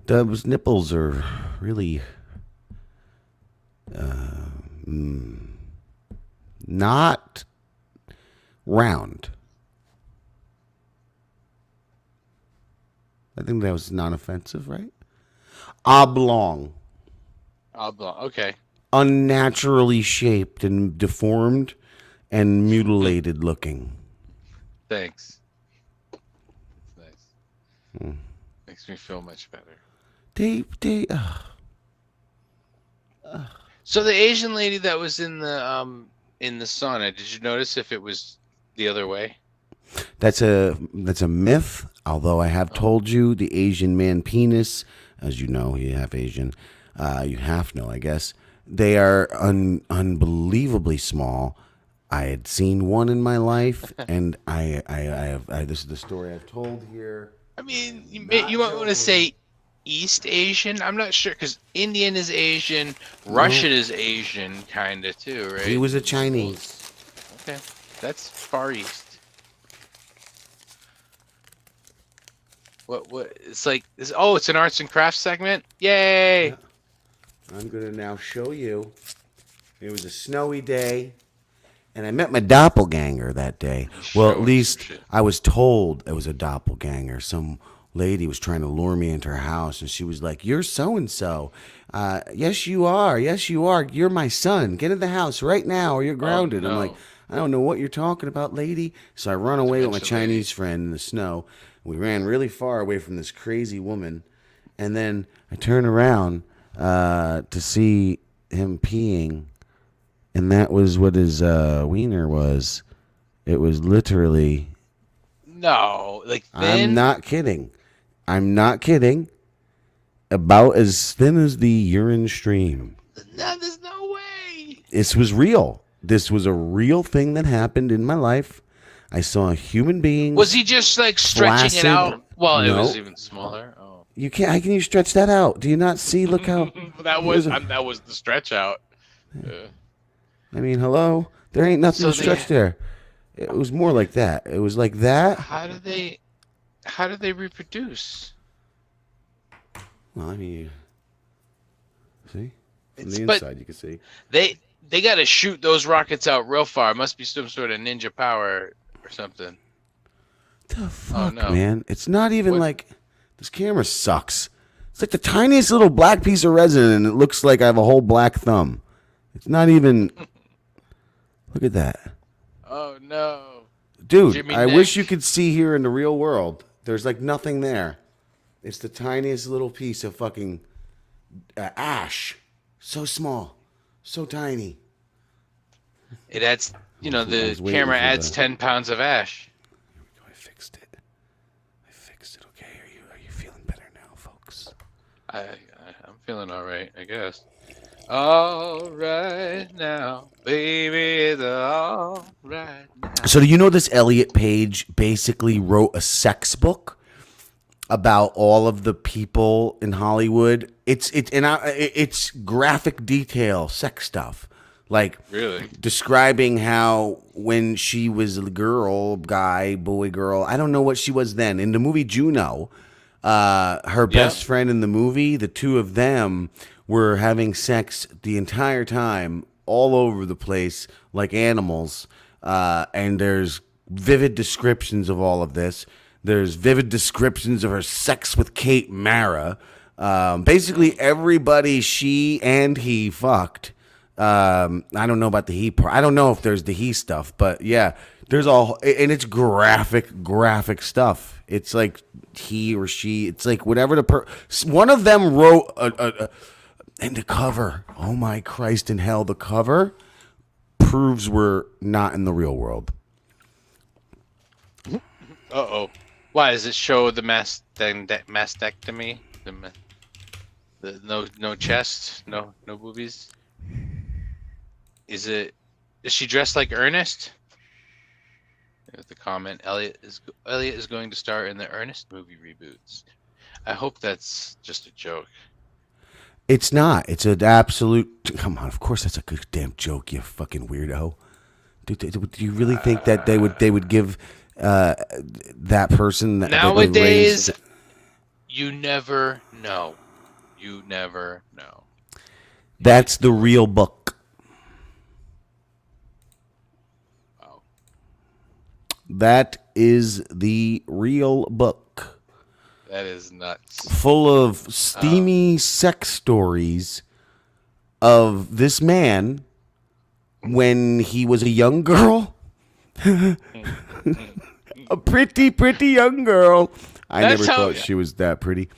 [SPEAKER 2] those nipples are really not round. I think that was non-offensive, right? Oblong,
[SPEAKER 1] Okay.
[SPEAKER 2] unnaturally shaped and deformed and mutilated looking.
[SPEAKER 1] Thanks. Nice. Makes me feel much better. So the Asian lady that was in the sauna, did you notice if it was the other way?
[SPEAKER 2] That's a myth. Although I have told you the Asian man penis, as you know, you have Asian, you half know, I guess. They are unbelievably small. I had seen one in my life, and I have. This is the story I've told here.
[SPEAKER 1] I mean, you might want to say East Asian. I'm not sure because Indian is Asian, Russian is Asian, kind of too, right?
[SPEAKER 2] He was a Chinese.
[SPEAKER 1] Okay, that's Far East. What? It's like this. Oh, it's an arts and crafts segment. Yay!
[SPEAKER 2] Yeah. I'm gonna now show you. It was a snowy day, and I met my doppelganger that day. Well, at
[SPEAKER 1] Showing
[SPEAKER 2] least
[SPEAKER 1] some shit.
[SPEAKER 2] I was told it was a doppelganger. Some lady was trying to lure me into her house, and she was like, "You're so and so. Yes, you are. Yes, you are. You're my son. Get in the house right now, or you're grounded." I'm
[SPEAKER 1] no.
[SPEAKER 2] like, "I don't know what you're talking about, lady." So I run away with my
[SPEAKER 1] Potential lady.
[SPEAKER 2] Chinese friend in the snow. We ran really far away from this crazy woman, and then I turn around to see him peeing, and that was what his wiener was. It was literally.
[SPEAKER 1] No, like thin.
[SPEAKER 2] I'm not kidding. I'm not kidding. About as thin as the urine stream.
[SPEAKER 1] No, there's no way.
[SPEAKER 2] This was real. This was a real thing that happened in my life. I saw a human being.
[SPEAKER 1] Was he just like stretching it
[SPEAKER 2] Flaccid?
[SPEAKER 1] out? Well, it
[SPEAKER 2] No.
[SPEAKER 1] was even smaller. Oh,
[SPEAKER 2] You can't. How can you stretch that out? Do you not see? Look how.
[SPEAKER 1] that was the stretch out.
[SPEAKER 2] I mean, hello. There ain't nothing
[SPEAKER 1] So
[SPEAKER 2] to stretch there. It was more like that. It was like that.
[SPEAKER 1] How do they reproduce?
[SPEAKER 2] Well, I mean, see, from
[SPEAKER 1] It's,
[SPEAKER 2] the
[SPEAKER 1] but
[SPEAKER 2] inside you can see.
[SPEAKER 1] they got to shoot those rockets out real far. It must be some sort of ninja power or something.
[SPEAKER 2] The fuck,
[SPEAKER 1] no.
[SPEAKER 2] man! It's not even
[SPEAKER 1] What-
[SPEAKER 2] like this camera sucks. It's like the tiniest little black piece of resin, and it looks like I have a whole black thumb. It's not even. Look at that,
[SPEAKER 1] Oh no.
[SPEAKER 2] dude!
[SPEAKER 1] Jimmy
[SPEAKER 2] I wish
[SPEAKER 1] Nick.
[SPEAKER 2] you could see here in the real world. There's like nothing there. It's the tiniest little piece of fucking ash. So small, so tiny.
[SPEAKER 1] It adds,
[SPEAKER 2] I
[SPEAKER 1] the
[SPEAKER 2] was waiting
[SPEAKER 1] camera
[SPEAKER 2] for
[SPEAKER 1] adds
[SPEAKER 2] the-
[SPEAKER 1] 10 pounds of ash.
[SPEAKER 2] I fixed it. Okay, are you feeling better now, folks?
[SPEAKER 1] I'm feeling all right, I guess. All right now, baby, it's all right now.
[SPEAKER 2] So do you know this Elliot Page basically wrote a sex book about all of the people in Hollywood? It's graphic detail sex stuff. Like
[SPEAKER 1] Really?
[SPEAKER 2] describing how when she was a girl, guy, boy, girl, I don't know what she was then. In the movie Juno, her best friend in the movie, the two of them were having sex the entire time, all over the place, like animals. And there's vivid descriptions of all of this. There's vivid descriptions of her sex with Kate Mara. Basically, everybody she and he fucked. I don't know about the he part. I don't know if there's the he stuff, but yeah, there's all, and it's graphic stuff. It's like he or she. It's like whatever one of them wrote and the cover. Oh my Christ in hell! The cover proves we're not in the real world.
[SPEAKER 1] Uh-oh. Why does it show the mastectomy? The no chest, no boobies. Is she dressed like Ernest? With the comment, Elliot is going to star in the Ernest movie reboots. I hope that's just a joke.
[SPEAKER 2] It's not. It's an absolute. Come on. Of course, that's a good damn joke. You fucking weirdo. Do you really think that they would give that person that
[SPEAKER 1] Nowadays, you never know. You never know.
[SPEAKER 2] That's the real book.
[SPEAKER 1] Oh.
[SPEAKER 2] That is the real book.
[SPEAKER 1] That is nuts.
[SPEAKER 2] Full of steamy sex stories of this man when he was a young girl. A pretty young girl. I
[SPEAKER 1] That's
[SPEAKER 2] never
[SPEAKER 1] how-
[SPEAKER 2] thought she was that pretty.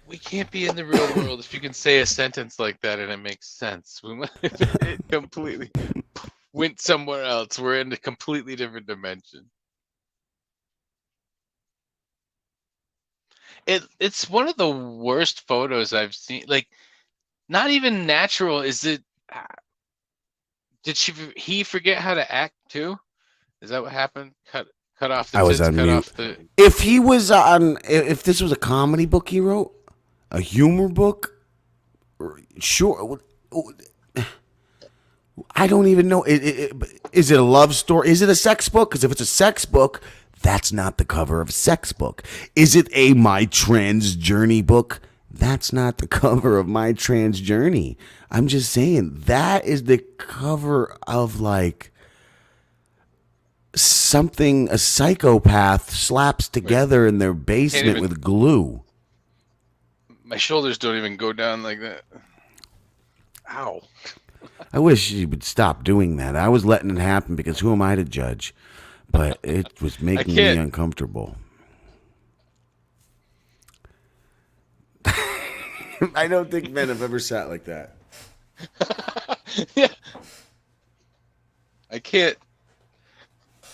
[SPEAKER 1] We can't be in the real world if you can say a sentence like that and it makes sense. It completely went somewhere else. We're in a completely different dimension. It's one of the worst photos I've seen. Like, not even natural. Is it? Did he forget how to act too? Is that what happened? Cut off the
[SPEAKER 2] I was
[SPEAKER 1] tits,
[SPEAKER 2] on
[SPEAKER 1] cut
[SPEAKER 2] mute.
[SPEAKER 1] off the.
[SPEAKER 2] If he was on, if this was a comedy book he wrote, a humor book, sure. I don't even know. Is it a love story? Is it a sex book? Because if it's a sex book, that's not the cover of a sex book. Is it a My Trans Journey book? That's not the cover of My Trans Journey. I'm just saying that is the cover of like something a psychopath slaps together in their basement
[SPEAKER 1] even-
[SPEAKER 2] with glue.
[SPEAKER 1] My shoulders don't even go down like that. Ow.
[SPEAKER 2] I wish you would stop doing that. I was letting it happen because who am I to judge? But it was making me
[SPEAKER 1] can't.
[SPEAKER 2] uncomfortable. I don't think men have ever sat like that.
[SPEAKER 1] Yeah. I can't.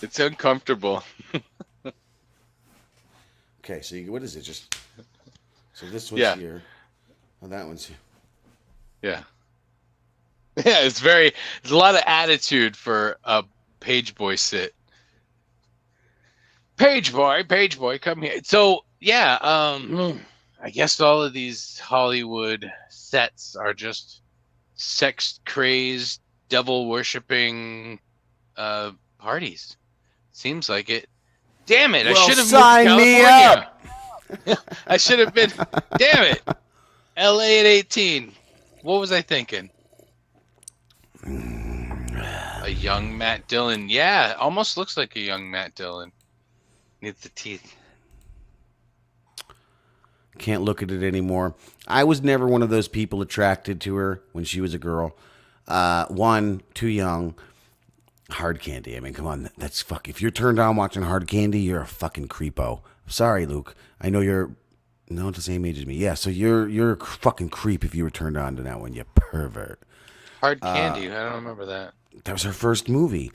[SPEAKER 1] It's uncomfortable.
[SPEAKER 2] Okay, so what is it? So this one's
[SPEAKER 1] Yeah.
[SPEAKER 2] here. Oh, that one's here.
[SPEAKER 1] Yeah. Yeah, it's a lot of attitude for a page boy sit. Page boy, come here. So yeah, I guess all of these Hollywood sets are just sex crazed, devil worshipping parties. Seems like it. Damn it! I
[SPEAKER 2] Well,
[SPEAKER 1] should have
[SPEAKER 2] sign
[SPEAKER 1] moved to
[SPEAKER 2] me
[SPEAKER 1] California. I should have been. Damn it! L.A. at 18. What was I thinking? A young Matt Dillon. Yeah, almost looks like a young Matt Dillon. Needs the teeth.
[SPEAKER 2] Can't look at it anymore. I was never one of those people attracted to her when she was a girl. One, too young. Hard Candy. I mean, come on. That's fuck. If you're turned on watching Hard Candy, you're a fucking creepo. Sorry, Luke. I know you're not the same age as me. Yeah, so you're a fucking creep if you were turned on to that one, you pervert.
[SPEAKER 1] Hard Candy. I don't remember that.
[SPEAKER 2] That was her first movie.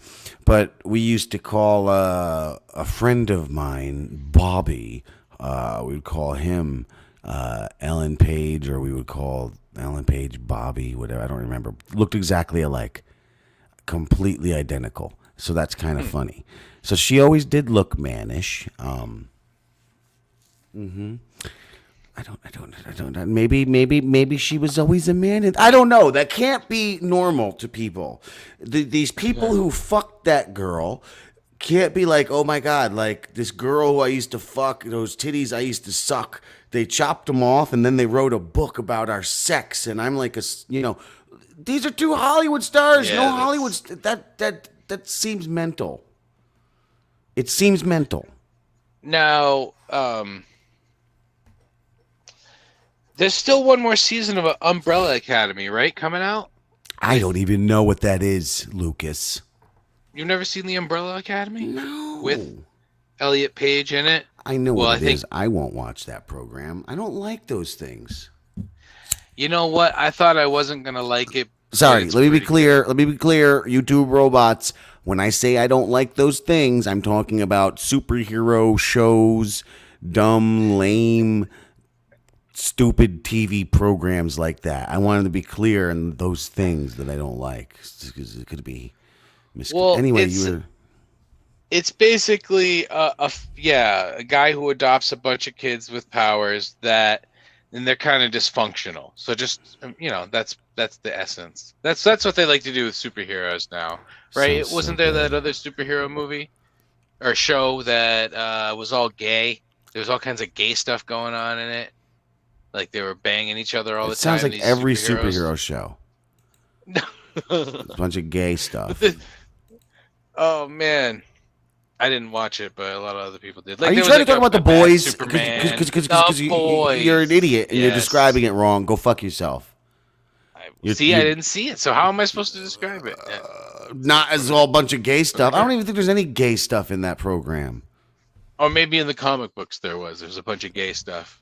[SPEAKER 2] But we used to call a friend of mine, Bobby, we would call him Ellen Page, or we would call Ellen Page Bobby, whatever. I don't remember. Looked exactly alike. Completely identical. So that's kind of funny. So she always did look mannish. I don't. Maybe she was always a man. I don't know. That can't be normal to people. These people who fucked that girl can't be like, oh my God, like this girl who I used to fuck, those titties I used to suck. They chopped them off and then they wrote a book about our sex. And I'm like, these are two Hollywood stars.
[SPEAKER 1] Yeah,
[SPEAKER 2] No Hollywood. That seems mental. It seems mental.
[SPEAKER 1] Now, there's still one more season of Umbrella Academy, right? Coming out?
[SPEAKER 2] I don't even know what that is, Lucas.
[SPEAKER 1] You've never seen the Umbrella Academy?
[SPEAKER 2] No.
[SPEAKER 1] With Elliot Page in it?
[SPEAKER 2] I know
[SPEAKER 1] Well,
[SPEAKER 2] what
[SPEAKER 1] I
[SPEAKER 2] it
[SPEAKER 1] think-
[SPEAKER 2] is. I won't watch that program. I don't like those things.
[SPEAKER 1] You know what? I thought I wasn't going to like it. but
[SPEAKER 2] Sorry,
[SPEAKER 1] it's
[SPEAKER 2] let me be
[SPEAKER 1] pretty
[SPEAKER 2] clear. Let me be clear, YouTube robots. When I say I don't like those things, I'm talking about superhero shows, dumb, lame, stupid TV programs like that. I wanted to be clear in those things that I don't like, because it could be.
[SPEAKER 1] Well,
[SPEAKER 2] anyway,
[SPEAKER 1] it's-
[SPEAKER 2] you were.
[SPEAKER 1] It's basically a guy who adopts a bunch of kids with powers and they're kind of dysfunctional. So just that's the essence. That's what they like to do with superheroes now, right?
[SPEAKER 2] Sounds so
[SPEAKER 1] Wasn't there that
[SPEAKER 2] good.
[SPEAKER 1] other superhero movie or show that was all gay? There was all kinds of gay stuff going on in it. Like they were banging each other all the
[SPEAKER 2] It
[SPEAKER 1] time.
[SPEAKER 2] sounds like
[SPEAKER 1] these
[SPEAKER 2] every
[SPEAKER 1] superheroes.
[SPEAKER 2] superhero show. A bunch of gay stuff.
[SPEAKER 1] Oh man, I didn't watch it, but a lot of other people did.
[SPEAKER 2] Are you
[SPEAKER 1] there was,
[SPEAKER 2] trying to talk about
[SPEAKER 1] a
[SPEAKER 2] The
[SPEAKER 1] bad
[SPEAKER 2] Boys?
[SPEAKER 1] Superman.
[SPEAKER 2] Because
[SPEAKER 1] The Boys.
[SPEAKER 2] you're an idiot and you're
[SPEAKER 1] Yes.
[SPEAKER 2] describing it wrong. Go fuck yourself.
[SPEAKER 1] See, I didn't see it, so how am I supposed to describe it?
[SPEAKER 2] Not as all bunch of gay stuff. I don't even think there's any gay stuff in that program.
[SPEAKER 1] Or maybe in the comic books there was. There's a bunch of gay stuff.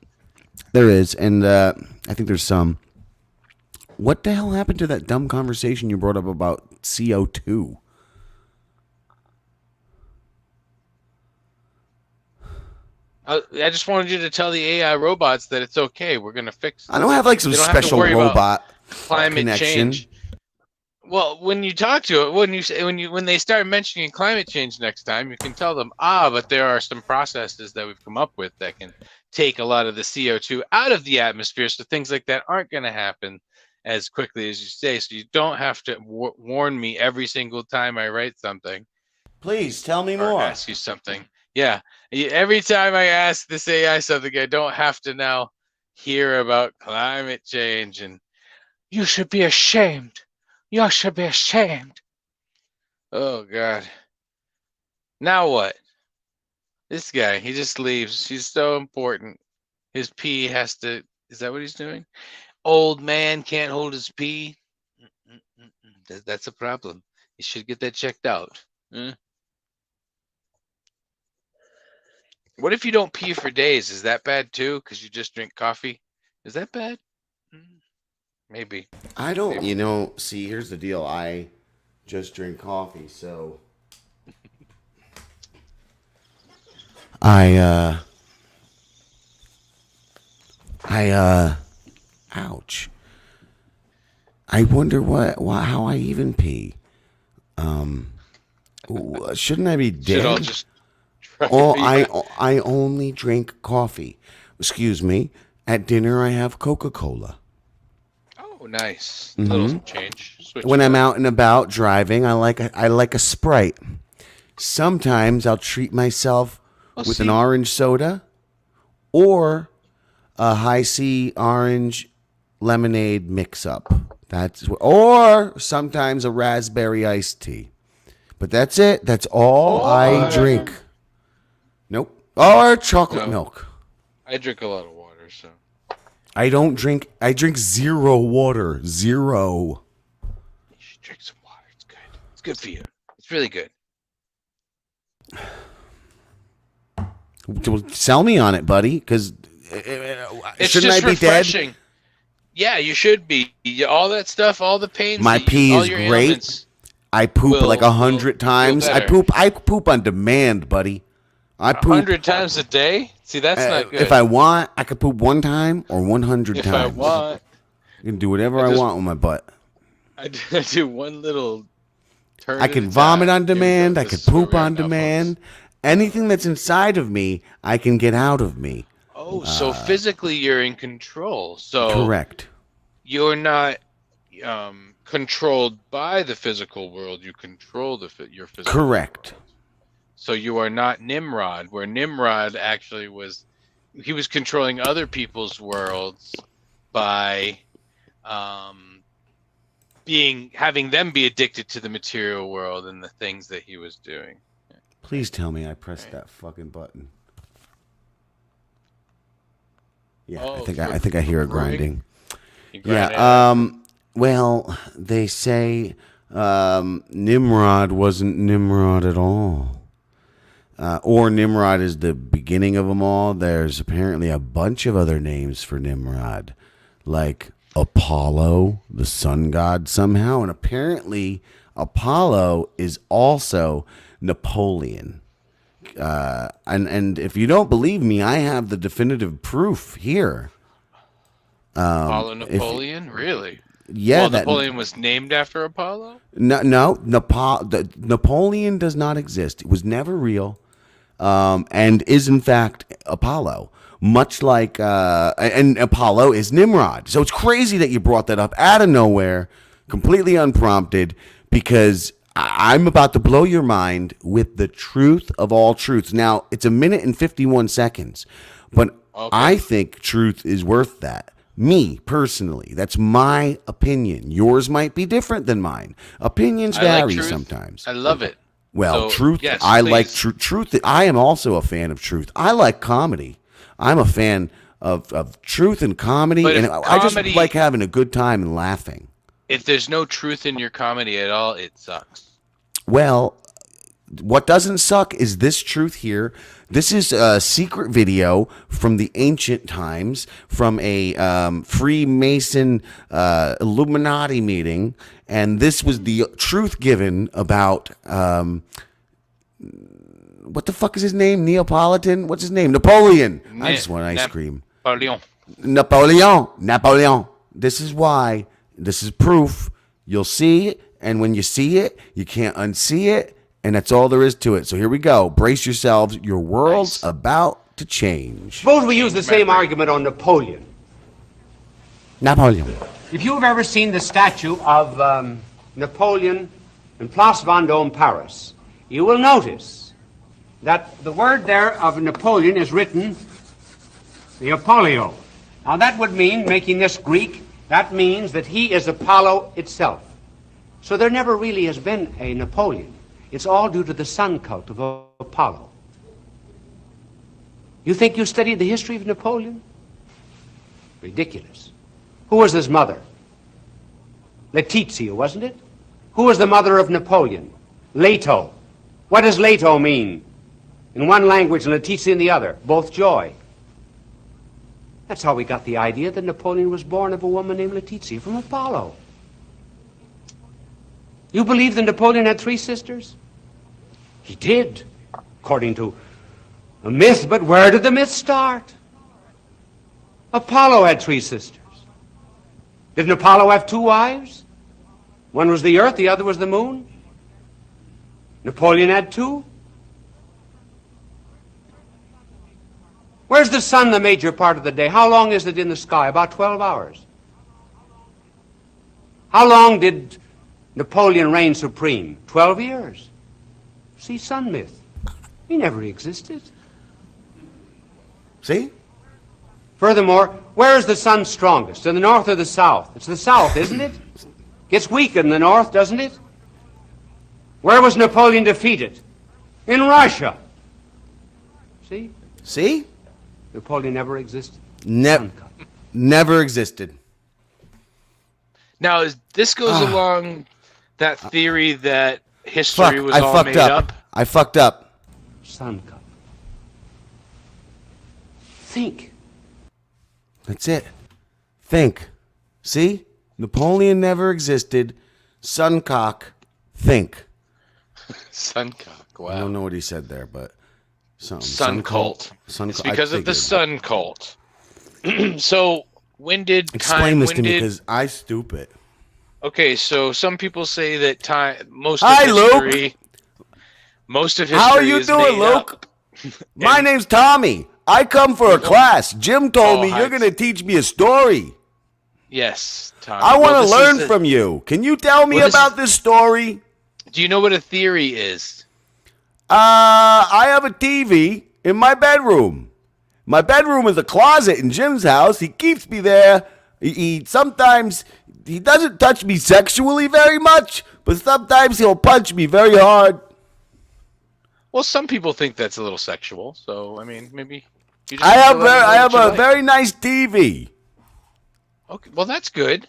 [SPEAKER 2] There is, and I think there's some. What the hell happened to that dumb conversation you brought up about CO2?
[SPEAKER 1] I just wanted you to tell the AI robots that it's okay. We're gonna fix.
[SPEAKER 2] I don't have like some
[SPEAKER 1] They don't have to
[SPEAKER 2] special
[SPEAKER 1] worry about
[SPEAKER 2] robot
[SPEAKER 1] climate
[SPEAKER 2] connection.
[SPEAKER 1] change. Well, when you talk to it, when they start mentioning climate change next time, you can tell them, but there are some processes that we've come up with that can take a lot of the CO2 out of the atmosphere, so things like that aren't going to happen as quickly as you say. So you don't have to warn me every single time I write something
[SPEAKER 2] Please tell me
[SPEAKER 1] or
[SPEAKER 2] more.
[SPEAKER 1] ask you something. Yeah, every time I ask this AI something, I don't have to now hear about climate change and you should be ashamed. You should be ashamed. Oh, God. Now what? This guy, he just leaves. He's so important. His pee has to... Is that what he's doing? Old man can't hold his pee. That's a problem. He should get that checked out. What if you don't pee for days? Is that bad too? Because you just drink coffee? Is that bad? Maybe.
[SPEAKER 2] I don't, see, here's the deal. I just drink coffee, so ouch. I wonder how I even pee. Shouldn't I be dead?
[SPEAKER 1] Should all just...
[SPEAKER 2] Oh, I only drink coffee. Excuse me. At dinner, I have Coca-Cola.
[SPEAKER 1] Oh, nice. Little change. Switch
[SPEAKER 2] When
[SPEAKER 1] it
[SPEAKER 2] I'm
[SPEAKER 1] up.
[SPEAKER 2] out and about driving, I like a Sprite. Sometimes I'll treat myself
[SPEAKER 1] Well,
[SPEAKER 2] with
[SPEAKER 1] see-
[SPEAKER 2] an orange soda or a high C orange lemonade mix up. Or sometimes a raspberry iced tea. But that's it. That's all I drink. Nope. Or chocolate
[SPEAKER 1] No.
[SPEAKER 2] milk.
[SPEAKER 1] I drink a lot of water, so.
[SPEAKER 2] I drink zero water. Zero.
[SPEAKER 1] You should drink some water. It's good. It's good for you. It's really good.
[SPEAKER 2] Well, sell me on it, buddy, because
[SPEAKER 1] It's
[SPEAKER 2] shouldn't
[SPEAKER 1] just
[SPEAKER 2] I be dead?
[SPEAKER 1] refreshing. Yeah, you should be. All that stuff, all the pain.
[SPEAKER 2] My pee
[SPEAKER 1] all
[SPEAKER 2] is
[SPEAKER 1] your
[SPEAKER 2] great.
[SPEAKER 1] ailments.
[SPEAKER 2] I poop
[SPEAKER 1] will-
[SPEAKER 2] like 100
[SPEAKER 1] will
[SPEAKER 2] times.
[SPEAKER 1] feel
[SPEAKER 2] I
[SPEAKER 1] better.
[SPEAKER 2] poop on demand, buddy. I poop
[SPEAKER 1] 100 times a day? See, that's not good.
[SPEAKER 2] if I want. I could poop one time or 100
[SPEAKER 1] If
[SPEAKER 2] times.
[SPEAKER 1] I want,
[SPEAKER 2] I can do whatever I
[SPEAKER 1] just-
[SPEAKER 2] want with my butt.
[SPEAKER 1] I do one little turn.
[SPEAKER 2] I
[SPEAKER 1] at
[SPEAKER 2] can
[SPEAKER 1] a
[SPEAKER 2] vomit
[SPEAKER 1] time.
[SPEAKER 2] on
[SPEAKER 1] Here we go.
[SPEAKER 2] demand. I
[SPEAKER 1] This
[SPEAKER 2] could
[SPEAKER 1] is where
[SPEAKER 2] poop
[SPEAKER 1] we are
[SPEAKER 2] on
[SPEAKER 1] now, folks.
[SPEAKER 2] demand. Anything that's inside of me, I can get out of me.
[SPEAKER 1] Oh, so physically you're in control. So
[SPEAKER 2] Correct.
[SPEAKER 1] you're not controlled by the physical world. You control your physical.
[SPEAKER 2] Correct.
[SPEAKER 1] World. So you are not Nimrod, where Nimrod actually was. He was controlling other people's worlds by having them be addicted to the material world and the things that he was doing.
[SPEAKER 2] Please tell me I pressed that fucking button. Yeah,
[SPEAKER 1] Oh,
[SPEAKER 2] I think I hear a
[SPEAKER 1] brewing?
[SPEAKER 2] grinding.
[SPEAKER 1] You grind it out.
[SPEAKER 2] Yeah. Well, they say Nimrod wasn't Nimrod at all. Or Nimrod is the beginning of them all. There's apparently a bunch of other names for Nimrod, like Apollo, the sun god, somehow. And apparently, Apollo is also Napoleon. And if you don't believe me, I have the definitive proof here.
[SPEAKER 1] Apollo Napoleon, really?
[SPEAKER 2] Yeah,
[SPEAKER 1] well,
[SPEAKER 2] that
[SPEAKER 1] Napoleon was named after Apollo.
[SPEAKER 2] no Napoleon does not exist. It was never real, and is in fact Apollo. Much like and Apollo is Nimrod. So it's crazy that you brought that up out of nowhere, completely unprompted, because I'm about to blow your mind with the truth of all truths. Now, it's 1 minute and 51 seconds, but
[SPEAKER 1] Okay.
[SPEAKER 2] I think truth is worth that. Me, personally. That's my opinion. Yours might be different than mine. Opinions
[SPEAKER 1] I like
[SPEAKER 2] vary
[SPEAKER 1] truth.
[SPEAKER 2] sometimes.
[SPEAKER 1] I love it.
[SPEAKER 2] Well,
[SPEAKER 1] So,
[SPEAKER 2] truth,
[SPEAKER 1] yes,
[SPEAKER 2] I like
[SPEAKER 1] please.
[SPEAKER 2] truth. I am also a fan of truth. I like comedy. I'm a fan of truth and comedy,
[SPEAKER 1] But
[SPEAKER 2] and
[SPEAKER 1] if
[SPEAKER 2] I just
[SPEAKER 1] comedy-
[SPEAKER 2] like having a good time and laughing.
[SPEAKER 1] If there's no truth in your comedy at all, it sucks.
[SPEAKER 2] Well, what doesn't suck is this truth here. This is a secret video from the ancient times, from a Freemason Illuminati meeting, and this was the truth given about what the fuck is his name? Neapolitan? What's his name? Napoleon. I just want ice cream.
[SPEAKER 1] Napoleon.
[SPEAKER 2] Napoleon. This is why. This is proof. You'll see it, and when you see it, you can't unsee it, and that's all there is to it. So here we go. Brace yourselves. Your world's about to change.
[SPEAKER 6] Suppose we use the same argument on Napoleon.
[SPEAKER 2] Napoleon.
[SPEAKER 6] If you've ever seen the statue of Napoleon in Place Vendôme, Paris, you will notice that the word there of Napoleon is written the Apollio. Now that would mean, making this Greek, that means that he is Apollo itself. So there never really has been a Napoleon. It's all due to the sun cult of Apollo. You think you studied the history of Napoleon? Ridiculous. Who was his mother? Letizia, wasn't it? Who was the mother of Napoleon? Leto. What does Leto mean? In one language and Letizia in the other. Both joy. That's how we got the idea that Napoleon was born of a woman named Letizia from Apollo. You believe that Napoleon had 3 sisters? He did, according to a myth, but where did the myth start? Apollo had 3 sisters. Didn't Apollo have 2 wives? One was the earth, the other was the moon. Napoleon had 2. Where's the sun the major part of the day? How long is it in the sky? About 12 hours. How long did Napoleon reign supreme? 12 years. See, sun myth. He never existed.
[SPEAKER 2] See?
[SPEAKER 6] Furthermore, where is the sun strongest? In the north or the south? It's the south, isn't it? Gets weaker in the north, doesn't it? Where was Napoleon defeated? In Russia. See?
[SPEAKER 2] See?
[SPEAKER 6] Napoleon never existed.
[SPEAKER 2] Never existed.
[SPEAKER 1] Now, this goes along that theory that history was
[SPEAKER 2] I
[SPEAKER 1] all
[SPEAKER 2] fucked
[SPEAKER 1] made
[SPEAKER 2] up. I fucked up.
[SPEAKER 6] Sun cup. Think.
[SPEAKER 2] That's it. Think. See? Napoleon never existed. Suncock. Think.
[SPEAKER 1] Suncock. Wow.
[SPEAKER 2] I don't know what he said there, but something.
[SPEAKER 1] Sun cult.
[SPEAKER 2] Sun
[SPEAKER 1] It's
[SPEAKER 2] cult.
[SPEAKER 1] because of the sun cult. So when did
[SPEAKER 2] Explain this
[SPEAKER 1] when
[SPEAKER 2] to me
[SPEAKER 1] did-
[SPEAKER 2] because I stupid.
[SPEAKER 1] Okay, so some people say that most of
[SPEAKER 2] Hi, Luke.
[SPEAKER 1] history, most of history
[SPEAKER 2] How are you
[SPEAKER 1] is
[SPEAKER 2] doing,
[SPEAKER 1] made
[SPEAKER 2] Luke?
[SPEAKER 1] up.
[SPEAKER 2] My name's Tommy. I come for a class. Jim told
[SPEAKER 1] Oh,
[SPEAKER 2] me
[SPEAKER 1] hi.
[SPEAKER 2] you're going to teach me a story.
[SPEAKER 1] Yes, Tommy.
[SPEAKER 2] I want
[SPEAKER 1] Well,
[SPEAKER 2] to
[SPEAKER 1] this
[SPEAKER 2] learn
[SPEAKER 1] is
[SPEAKER 2] from you. Can you tell me
[SPEAKER 1] Well, this
[SPEAKER 2] about
[SPEAKER 1] is-
[SPEAKER 2] this story?
[SPEAKER 1] Do you know what a theory is?
[SPEAKER 2] I have a TV in my bedroom. My bedroom is a closet in Jim's house. He keeps me there. He sometimes he doesn't touch me sexually very much, but sometimes he'll punch me very hard.
[SPEAKER 1] Well, some people think that's a little sexual. So, I mean, maybe you just
[SPEAKER 2] I
[SPEAKER 1] have to let them know
[SPEAKER 2] have
[SPEAKER 1] what you
[SPEAKER 2] a
[SPEAKER 1] like.
[SPEAKER 2] very nice TV.
[SPEAKER 1] Okay, well, that's good.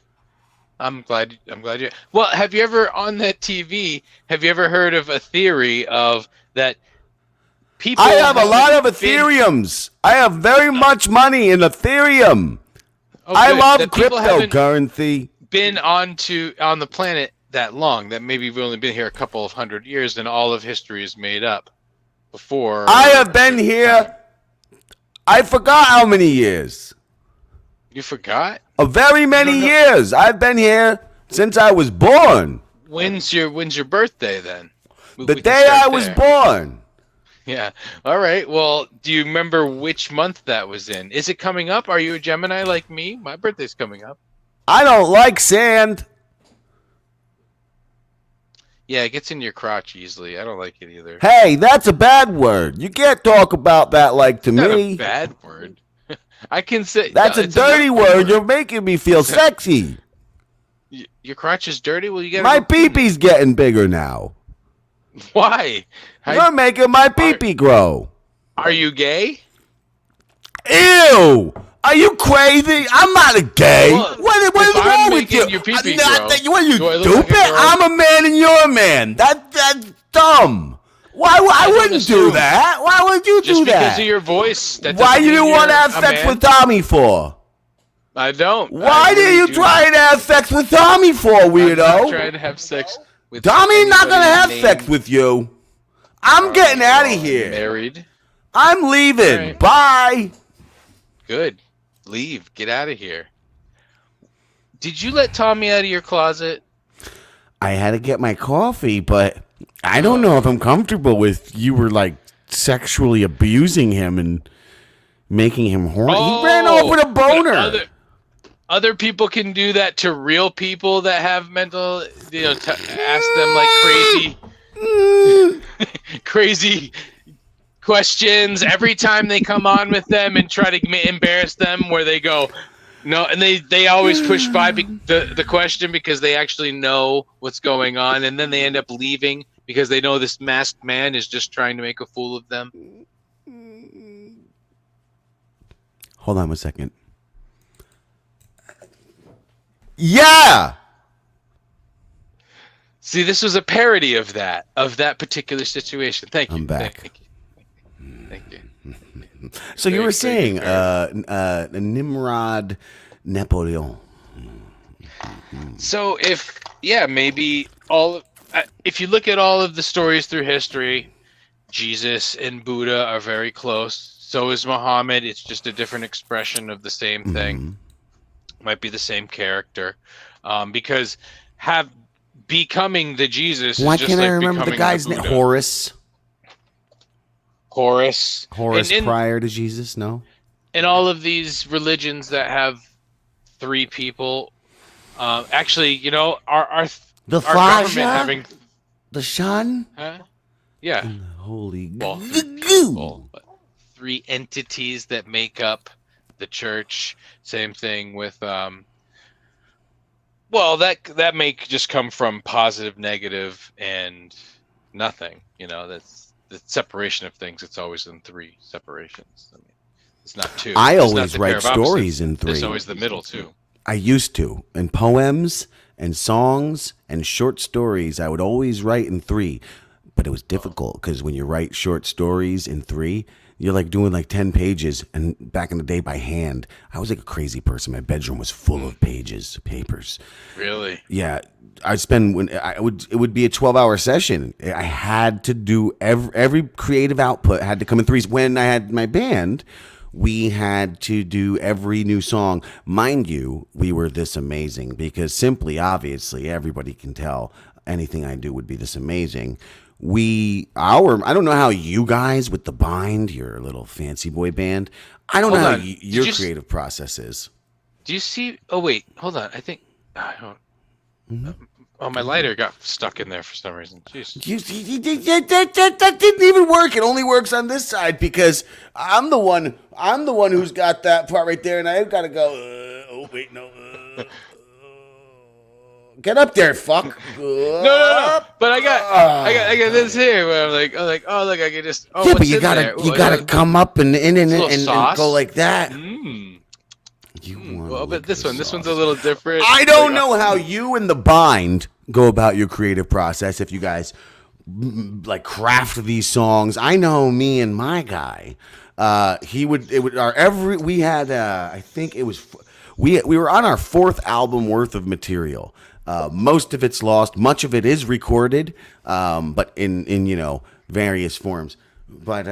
[SPEAKER 1] I'm glad you. Well, have you ever on that TV? Have you ever heard of a theory of that people?
[SPEAKER 2] I have a lot of
[SPEAKER 1] been-
[SPEAKER 2] Ethereums. I have very much money in Ethereum.
[SPEAKER 1] Oh,
[SPEAKER 2] I
[SPEAKER 1] good,
[SPEAKER 2] love
[SPEAKER 1] that people haven't
[SPEAKER 2] cryptocurrency.
[SPEAKER 1] been on the planet that long. That maybe we've only been here a couple of 100 years, and all of history is made up. Before
[SPEAKER 2] I have been here. I forgot how many years.
[SPEAKER 1] You forgot?
[SPEAKER 2] A very many
[SPEAKER 1] You don't know-
[SPEAKER 2] years. I've been here since I was born.
[SPEAKER 1] When's your birthday then? We
[SPEAKER 2] The
[SPEAKER 1] can
[SPEAKER 2] day
[SPEAKER 1] start
[SPEAKER 2] I was
[SPEAKER 1] there.
[SPEAKER 2] born.
[SPEAKER 1] Yeah. All right. Well, do you remember which month that was in? Is it coming up? Are you a Gemini like me? My birthday's coming up.
[SPEAKER 2] I don't like sand.
[SPEAKER 1] Yeah, it gets in your crotch easily. I don't like it either.
[SPEAKER 2] Hey, that's a bad word. You can't talk about that like to
[SPEAKER 1] Not a
[SPEAKER 2] me.
[SPEAKER 1] bad word. I can say
[SPEAKER 2] That's
[SPEAKER 1] no,
[SPEAKER 2] a
[SPEAKER 1] it's
[SPEAKER 2] dirty
[SPEAKER 1] good
[SPEAKER 2] word. You're making me feel sexy.
[SPEAKER 1] Your crotch is dirty. Well, you got
[SPEAKER 2] My pee-pee's getting bigger now.
[SPEAKER 1] Why?
[SPEAKER 2] You're making my pee-pee grow.
[SPEAKER 1] Are you gay?
[SPEAKER 2] Ew! Are you crazy? I'm not a gay.
[SPEAKER 1] Well,
[SPEAKER 2] What is
[SPEAKER 1] if I'm
[SPEAKER 2] wrong with
[SPEAKER 1] making
[SPEAKER 2] you?
[SPEAKER 1] your pee-pee
[SPEAKER 2] I'm not
[SPEAKER 1] grow,
[SPEAKER 2] that- what are you
[SPEAKER 1] do I look like a
[SPEAKER 2] stupid?
[SPEAKER 1] girl?
[SPEAKER 2] I'm a man and you're a man. That's dumb. Why? I
[SPEAKER 1] don't
[SPEAKER 2] wouldn't do
[SPEAKER 1] assume.
[SPEAKER 2] that. Why would you
[SPEAKER 1] Just
[SPEAKER 2] do
[SPEAKER 1] because
[SPEAKER 2] that?
[SPEAKER 1] of your voice. That
[SPEAKER 2] Why
[SPEAKER 1] doesn't
[SPEAKER 2] you
[SPEAKER 1] mean
[SPEAKER 2] want to
[SPEAKER 1] you're
[SPEAKER 2] have
[SPEAKER 1] a
[SPEAKER 2] sex
[SPEAKER 1] man.
[SPEAKER 2] with Tommy for?
[SPEAKER 1] I don't.
[SPEAKER 2] Why
[SPEAKER 1] I
[SPEAKER 2] do
[SPEAKER 1] really
[SPEAKER 2] you try
[SPEAKER 1] not.
[SPEAKER 2] to have sex with Tommy for,
[SPEAKER 1] I'm not
[SPEAKER 2] weirdo?
[SPEAKER 1] trying to have sex with
[SPEAKER 2] Tommy's not gonna
[SPEAKER 1] anybody
[SPEAKER 2] have
[SPEAKER 1] named-
[SPEAKER 2] sex with you. I'm getting out of here.
[SPEAKER 1] Married.
[SPEAKER 2] I'm leaving.
[SPEAKER 1] All right.
[SPEAKER 2] Bye.
[SPEAKER 1] Good. Leave. Get out of here. Did you let Tommy out of your closet?
[SPEAKER 2] I had to get my coffee, but I don't know if I'm comfortable with you were like sexually abusing him and making him horny. He ran off with a boner.
[SPEAKER 1] Other people can do that to real people that have mental, ask them like crazy questions every time they come on with them and try to embarrass them where they go, no, and they always push by the question because they actually know what's going on, and then they end up leaving because they know this masked man is just trying to make a fool of them.
[SPEAKER 2] Hold on 1 second. Yeah.
[SPEAKER 1] See, this was a parody of that particular situation. Thank you.
[SPEAKER 2] I'm back.
[SPEAKER 1] Thank you. Thank you.
[SPEAKER 2] So you
[SPEAKER 1] Very
[SPEAKER 2] were
[SPEAKER 1] good
[SPEAKER 2] saying
[SPEAKER 1] comparison.
[SPEAKER 2] Nimrod Napoleon.
[SPEAKER 1] So if you look at all of the stories through history, Jesus and Buddha are very close. So is Muhammad. It's just a different expression of the same thing. Might be the same character, because becoming the Jesus.
[SPEAKER 2] Why
[SPEAKER 1] is just
[SPEAKER 2] can't
[SPEAKER 1] like
[SPEAKER 2] I remember the
[SPEAKER 1] becoming
[SPEAKER 2] guy's name?
[SPEAKER 1] Buddha.
[SPEAKER 2] Horus.
[SPEAKER 1] Horus.
[SPEAKER 2] Horus
[SPEAKER 1] And in-
[SPEAKER 2] prior to Jesus? No.
[SPEAKER 1] in all of these religions that have three people, actually, our
[SPEAKER 2] The
[SPEAKER 1] our government
[SPEAKER 2] Faja?
[SPEAKER 1] having,
[SPEAKER 2] The Shun?
[SPEAKER 1] huh? Yeah.
[SPEAKER 2] Holy
[SPEAKER 1] Well,
[SPEAKER 2] goo.
[SPEAKER 1] but 3 entities that make up the church. Same thing with well, that may just come from positive, negative, and nothing. That's the separation of things. It's always in 3 separations. I mean, it's not 2.
[SPEAKER 2] I
[SPEAKER 1] It's not
[SPEAKER 2] always
[SPEAKER 1] the pair
[SPEAKER 2] write
[SPEAKER 1] of opposites.
[SPEAKER 2] stories in 3.
[SPEAKER 1] There's always the middle too.
[SPEAKER 2] I used to. In poems and songs and short stories, I would always write in 3. But it was difficult because when you write short stories in 3, you're like doing like 10 pages. And back in the day by hand, I was like a crazy person. My bedroom was full of papers.
[SPEAKER 1] Really?
[SPEAKER 2] Yeah. It would be a 12-hour session. I had to do every creative output had to come in 3s. When I had my band, we had to do every new song. Mind you, we were this amazing because simply, obviously, everybody can tell anything I do would be this amazing. I don't know how you guys with the Bind, your little fancy boy band, I don't know how your creative process is.
[SPEAKER 1] Do you see? Oh wait, hold on. I think I don't. Oh, my lighter got stuck in there for some reason. Jeez.
[SPEAKER 2] That didn't even work. It only works on this side because I'm the one who's got that part right there, and I've got to go. Oh wait, no. Get up there, fuck.
[SPEAKER 1] No. But I got this here where I'm like, oh look, I can just. Oh,
[SPEAKER 2] yeah,
[SPEAKER 1] what's
[SPEAKER 2] but you
[SPEAKER 1] in
[SPEAKER 2] gotta
[SPEAKER 1] there?
[SPEAKER 2] come up and
[SPEAKER 1] sauce?
[SPEAKER 2] go like that.
[SPEAKER 1] Well, but this one's a little different.
[SPEAKER 2] I don't know how you and the Bind go about your creative process. If you guys like craft these songs, I know me and my guy. I think it was we were on our 4th album worth of material. Most of it's lost. Much of it is recorded, but in various forms. But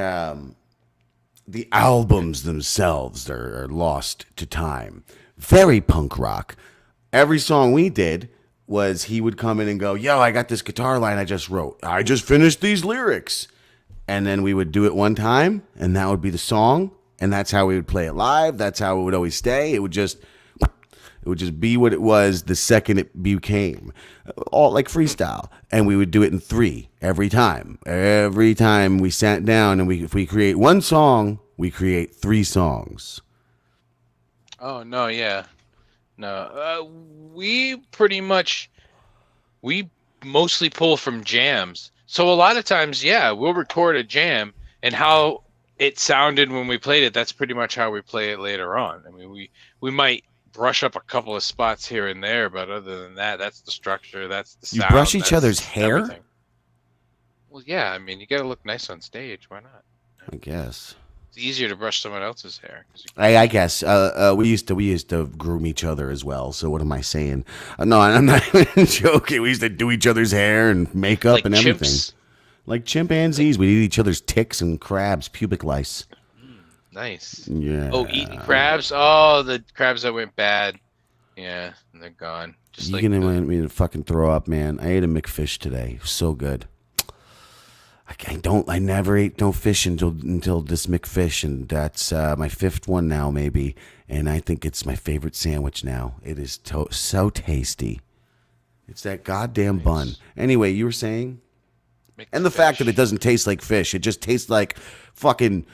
[SPEAKER 2] the albums themselves are lost to time. Very punk rock. Every song we did was he would come in and go, yo, I got this guitar line I just wrote. I just finished these lyrics. And then we would do it one time, and that would be the song. And that's how we would play it live. That's how it would always stay. It would just be what it was the second it became. All like freestyle. And we would do it in 3 every time. Every time we sat down and if we create one song, we create 3 songs.
[SPEAKER 1] Oh no, yeah, no. We mostly pull from jams. So a lot of times, yeah, we'll record a jam, and how it sounded when we played it, that's pretty much how we play it later on. I mean, we might brush up a couple of spots here and there, but other than that, that's the structure, that's the sound.
[SPEAKER 2] You brush each other's hair?
[SPEAKER 1] Everything. Well, yeah, I mean, you gotta look nice on stage. Why not?
[SPEAKER 2] I guess.
[SPEAKER 1] It's easier to brush someone else's hair.
[SPEAKER 2] I guess we used to groom each other as well. So what am I saying? No, I'm not even joking. We used to do each other's hair and makeup
[SPEAKER 1] like
[SPEAKER 2] and
[SPEAKER 1] chimps.
[SPEAKER 2] everything. Like chimpanzees, we eat each other's ticks and crabs, pubic lice.
[SPEAKER 1] Nice.
[SPEAKER 2] Yeah.
[SPEAKER 1] Oh, eating crabs. Oh, the crabs that went bad. Yeah, and they're gone. Just
[SPEAKER 2] You're
[SPEAKER 1] like
[SPEAKER 2] gonna want me to fucking throw up, man. I ate a McFish today. So good. I never ate no fish until this McFish, and that's my 5th one now, maybe. And I think it's my favorite sandwich now. It is so tasty. It's that goddamn bun. Anyway, you were saying? And the fact that it doesn't taste like fish. It just tastes like fucking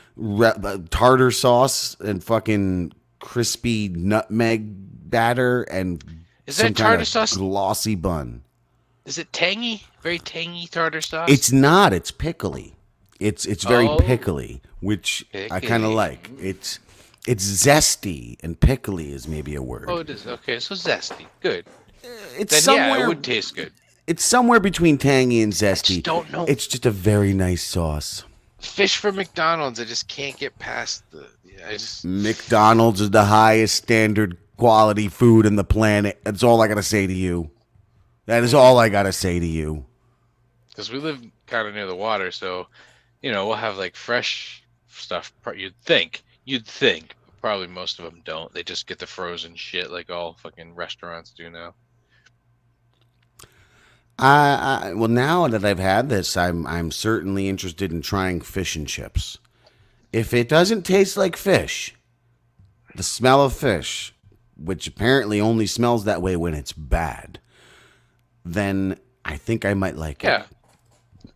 [SPEAKER 2] tartar sauce and fucking crispy nutmeg batter and
[SPEAKER 1] Is
[SPEAKER 2] some
[SPEAKER 1] that tartar
[SPEAKER 2] kind of
[SPEAKER 1] sauce?
[SPEAKER 2] glossy bun.
[SPEAKER 1] Is it tangy? Very tangy tartar sauce?
[SPEAKER 2] It's not. It's pickly. It's very
[SPEAKER 1] Oh.
[SPEAKER 2] pickly, which I kind of
[SPEAKER 1] Pickly.
[SPEAKER 2] like. It's zesty, and pickly is maybe a word.
[SPEAKER 1] Oh, it is. Okay, so zesty. Good.
[SPEAKER 2] It's
[SPEAKER 1] Then
[SPEAKER 2] somewhere.
[SPEAKER 1] yeah, it would taste good.
[SPEAKER 2] It's somewhere between tangy and zesty.
[SPEAKER 1] just don't know.
[SPEAKER 2] It's just a very nice sauce.
[SPEAKER 1] Fish from McDonald's, I just can't get past the. Yeah, I just.
[SPEAKER 2] McDonald's is the highest standard quality food on the planet. That's all I gotta say to you. That is all I gotta say to you.
[SPEAKER 1] Because we live kind of near the water, so we'll have like fresh stuff. You'd think. Probably most of them don't. They just get the frozen shit like all fucking restaurants do now.
[SPEAKER 2] Well, now that I've had this, I'm certainly interested in trying fish and chips. If it doesn't taste like fish, the smell of fish, which apparently only smells that way when it's bad, then I think I might like
[SPEAKER 1] Yeah.
[SPEAKER 2] it.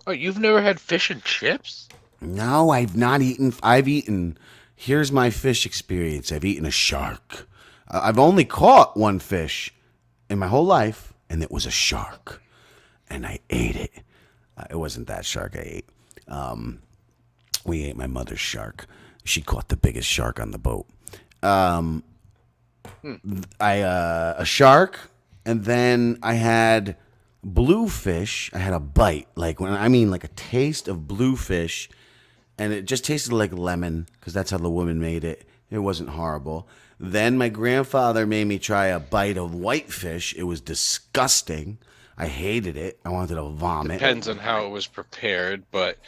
[SPEAKER 1] Oh, you've never had fish and chips?
[SPEAKER 2] No, I've not eaten. I've eaten. Here's my fish experience. I've eaten a shark. I've only caught one fish in my whole life, and it was a shark, and I ate it. It wasn't that shark I ate. We ate my mother's shark. She caught the biggest shark on the boat. A shark, and then I had bluefish. I had a bite, like a taste of bluefish, and it just tasted like lemon because that's how the woman made it. It wasn't horrible. Then my grandfather made me try a bite of whitefish. It was disgusting. I hated it. I wanted to vomit.
[SPEAKER 1] Depends on how it was prepared, but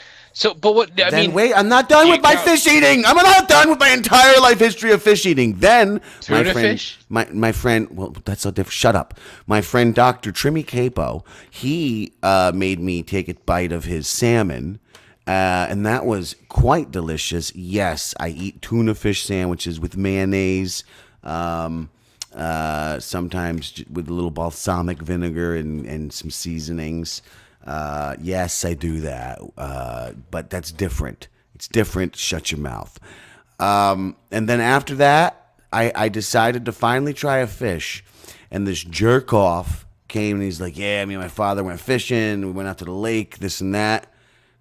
[SPEAKER 1] what I
[SPEAKER 2] Then
[SPEAKER 1] mean.
[SPEAKER 2] wait, I'm not done with my fish eating. I'm not done with my entire life history of fish eating. Then
[SPEAKER 1] Tuna fish?
[SPEAKER 2] my friend, well, that's so different. Shut up. My friend Dr. Trimmy Capo, he made me take a bite of his salmon, and that was quite delicious. Yes, I eat tuna fish sandwiches with mayonnaise. Sometimes with a little balsamic vinegar and some seasonings. Yes, I do that. But that's different. It's different. Shut your mouth. And then after that, I decided to finally try a fish. And this jerk off came and he's like, yeah, me and my father went fishing. We went out to the lake, this and that.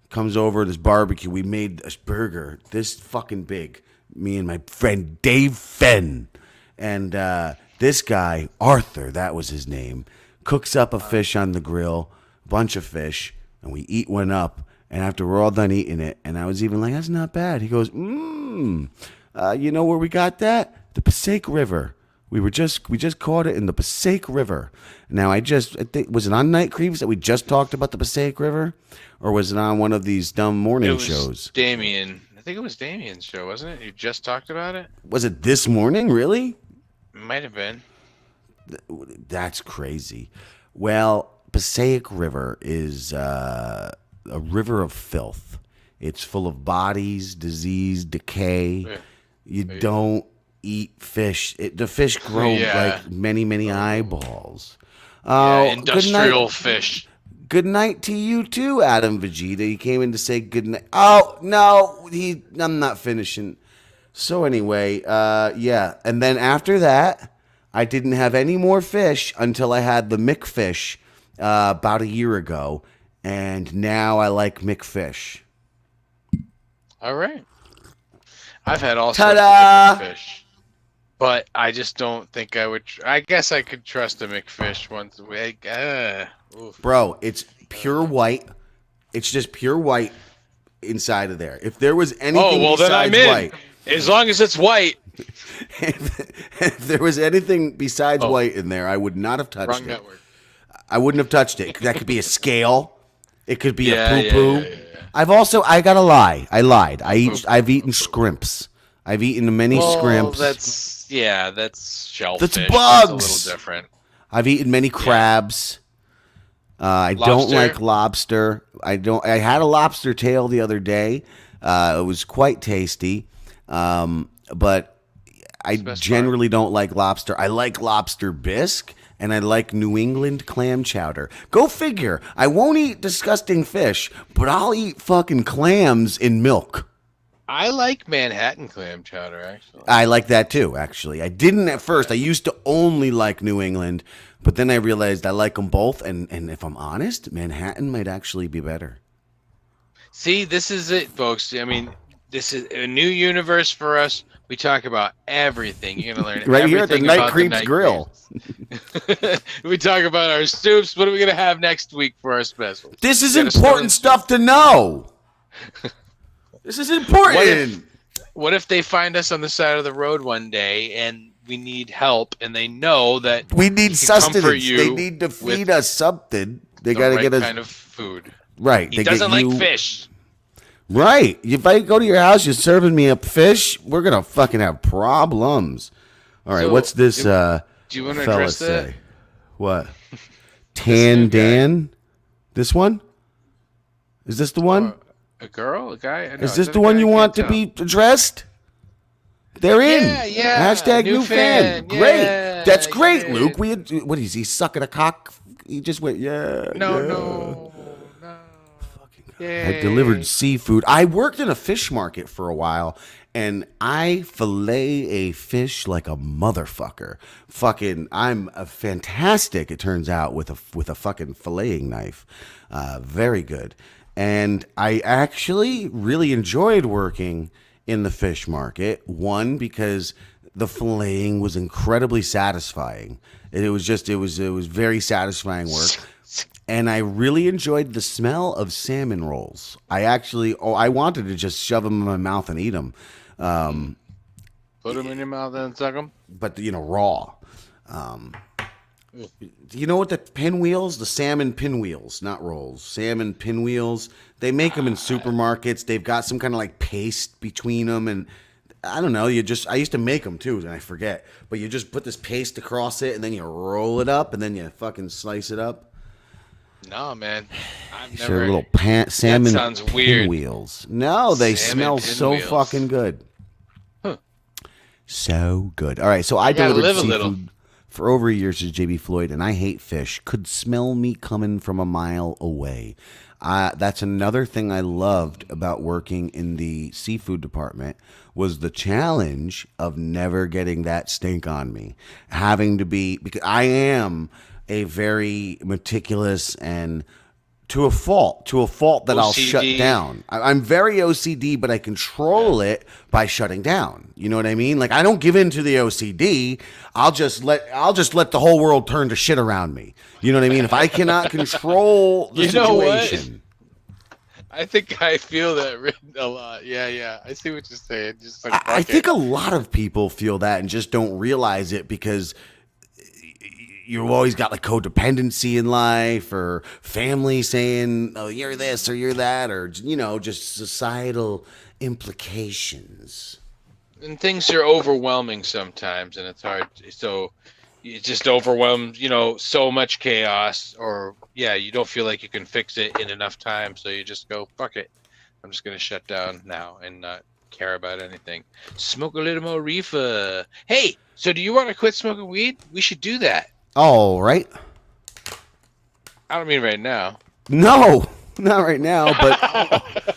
[SPEAKER 2] Comes over this barbecue. We made a burger this fucking big. Me and my friend Dave Fenn. And this guy, Arthur, that was his name, cooks up a fish on the grill, a bunch of fish, and we eat one up. And after we're all done eating it, and I was even like, that's not bad. He goes, you know where we got that? The Passaic River. We just caught it in the Passaic River. Now, I think, was it on Night Creeps that we just talked about the Passaic River? Or was it on one of these dumb morning shows?
[SPEAKER 1] Damien. I think it was Damien's show, wasn't it? You just talked about it?
[SPEAKER 2] Was it this morning, really?
[SPEAKER 1] Might have been.
[SPEAKER 2] That's crazy. Well, Passaic River is a river of filth. It's full of bodies, disease, decay.
[SPEAKER 1] Yeah.
[SPEAKER 2] You don't eat fish. The fish grow like many eyeballs.
[SPEAKER 1] Industrial fish.
[SPEAKER 2] Good night to you too, Adam Vegeta. He came in to say good night. Oh no, I'm not finishing. So anyway, yeah. And then after that, I didn't have any more fish until I had the McFish about a year ago, and now I like McFish.
[SPEAKER 1] All right. I've had all sorts of different fish, but I just don't think I would. I guess I could trust a McFish once a week.
[SPEAKER 2] Bro, it's pure white. It's just pure white inside of there. If there was anything
[SPEAKER 1] then I'm in.
[SPEAKER 2] white,
[SPEAKER 1] as long as it's white.
[SPEAKER 2] if there was anything besides white in there, I would not have touched
[SPEAKER 1] Wrong
[SPEAKER 2] it.
[SPEAKER 1] network.
[SPEAKER 2] I wouldn't have touched it. That could be a scale. It could be a poo-poo.
[SPEAKER 1] Yeah.
[SPEAKER 2] I gotta lie. I lied. I've eaten scrimps. I've eaten many scrimps.
[SPEAKER 1] That's shellfish.
[SPEAKER 2] That's bugs.
[SPEAKER 1] That's a little different.
[SPEAKER 2] I've eaten many crabs. I don't like lobster. I had a lobster tail the other day. It was quite tasty. But I generally don't like lobster. I like lobster bisque, and I like New England clam chowder. Go figure. I won't eat disgusting fish, but I'll eat fucking clams in milk.
[SPEAKER 1] I like Manhattan clam chowder, actually.
[SPEAKER 2] I like that too, actually. I didn't at first. I used to only like New England, but then I realized I like them both, and if I'm honest, Manhattan might actually be better.
[SPEAKER 1] See, this is it, folks. I mean, this is a new universe for us. We talk about everything. You're gonna learn
[SPEAKER 2] right here at the
[SPEAKER 1] everything
[SPEAKER 2] Night
[SPEAKER 1] about
[SPEAKER 2] Creeps
[SPEAKER 1] Night
[SPEAKER 2] Grill.
[SPEAKER 1] Creeps. We talk about our soups. What are we gonna have next week for our specials?
[SPEAKER 2] This is important stuff to know. This is important.
[SPEAKER 1] What if they find us on the side of the road one day and we need help, and they know that
[SPEAKER 2] we need sustenance?
[SPEAKER 1] You
[SPEAKER 2] they need to feed us something. They got to get us
[SPEAKER 1] kind of food.
[SPEAKER 2] Right.
[SPEAKER 1] He doesn't like fish.
[SPEAKER 2] Right. If I go to your house, you're serving me up fish, we're gonna fucking have problems. All right. So, what's this?
[SPEAKER 1] Do you want to address that?
[SPEAKER 2] Say? What? Tan Dan? This one? Is this the one?
[SPEAKER 1] A girl? A guy?
[SPEAKER 2] Is this the one you want to be addressed? They're in.
[SPEAKER 1] Yeah.
[SPEAKER 2] Hashtag new fan. Great.
[SPEAKER 1] Yeah,
[SPEAKER 2] That's great, Luke. What is he sucking a cock? He just went, yeah.
[SPEAKER 1] No.
[SPEAKER 2] Fucking I delivered seafood. I worked in a fish market for a while, and I fillet a fish like a motherfucker. Fucking, I'm a fantastic. It turns out with a fucking filleting knife, very good. And I actually really enjoyed working in the fish market. One, because the filleting was incredibly satisfying. It was very satisfying work. And I really enjoyed the smell of salmon rolls. I wanted to just shove them in my mouth and eat them.
[SPEAKER 1] Put them in your mouth and suck them.
[SPEAKER 2] But, raw. Do you know what the pinwheels, the salmon pinwheels, not rolls, salmon pinwheels, they make them in supermarkets. They've got some kind of like paste between them. And I don't know, I used to make them too, and I forget. But you just put this paste across it, and then you roll it up, and then you fucking slice it up.
[SPEAKER 1] No, man. I've
[SPEAKER 2] Sure,
[SPEAKER 1] never.
[SPEAKER 2] little salmon
[SPEAKER 1] That sounds weird.
[SPEAKER 2] pinwheels. No, they
[SPEAKER 1] Salmon
[SPEAKER 2] smell so
[SPEAKER 1] pinwheels.
[SPEAKER 2] fucking good.
[SPEAKER 1] Huh.
[SPEAKER 2] So good. All right, so I
[SPEAKER 1] gotta
[SPEAKER 2] delivered
[SPEAKER 1] live a little.
[SPEAKER 2] seafood for over a year to JB Floyd, and I hate fish. Could smell me coming from a mile away. That's another thing I loved about working in the seafood department was the challenge of never getting that stink on me. Having to be, because I am a very meticulous and to a fault that I'll shut
[SPEAKER 1] OCD.
[SPEAKER 2] down. I'm very OCD, but I control it by shutting down. You know what I mean? Like I don't give in to the OCD. I'll just let the whole world turn to shit around me. You know what I mean? If I cannot control the
[SPEAKER 1] You know what?
[SPEAKER 2] situation.
[SPEAKER 1] I think I feel that written a lot. Yeah. I see what you're saying. Just like
[SPEAKER 2] I think a lot of people feel that and just don't realize it because you've always got like codependency in life or family saying, oh, you're this or you're that, or, just societal implications.
[SPEAKER 1] and things are overwhelming sometimes, and it's hard. So it just overwhelms, so much chaos, or you don't feel like you can fix it in enough time, so you just go, fuck it. I'm just gonna shut down now and not care about anything. Smoke a little more reefer. Hey, so do you want to quit smoking weed? We should do that.
[SPEAKER 2] All right.
[SPEAKER 1] I don't mean right now.
[SPEAKER 2] No, not right now, but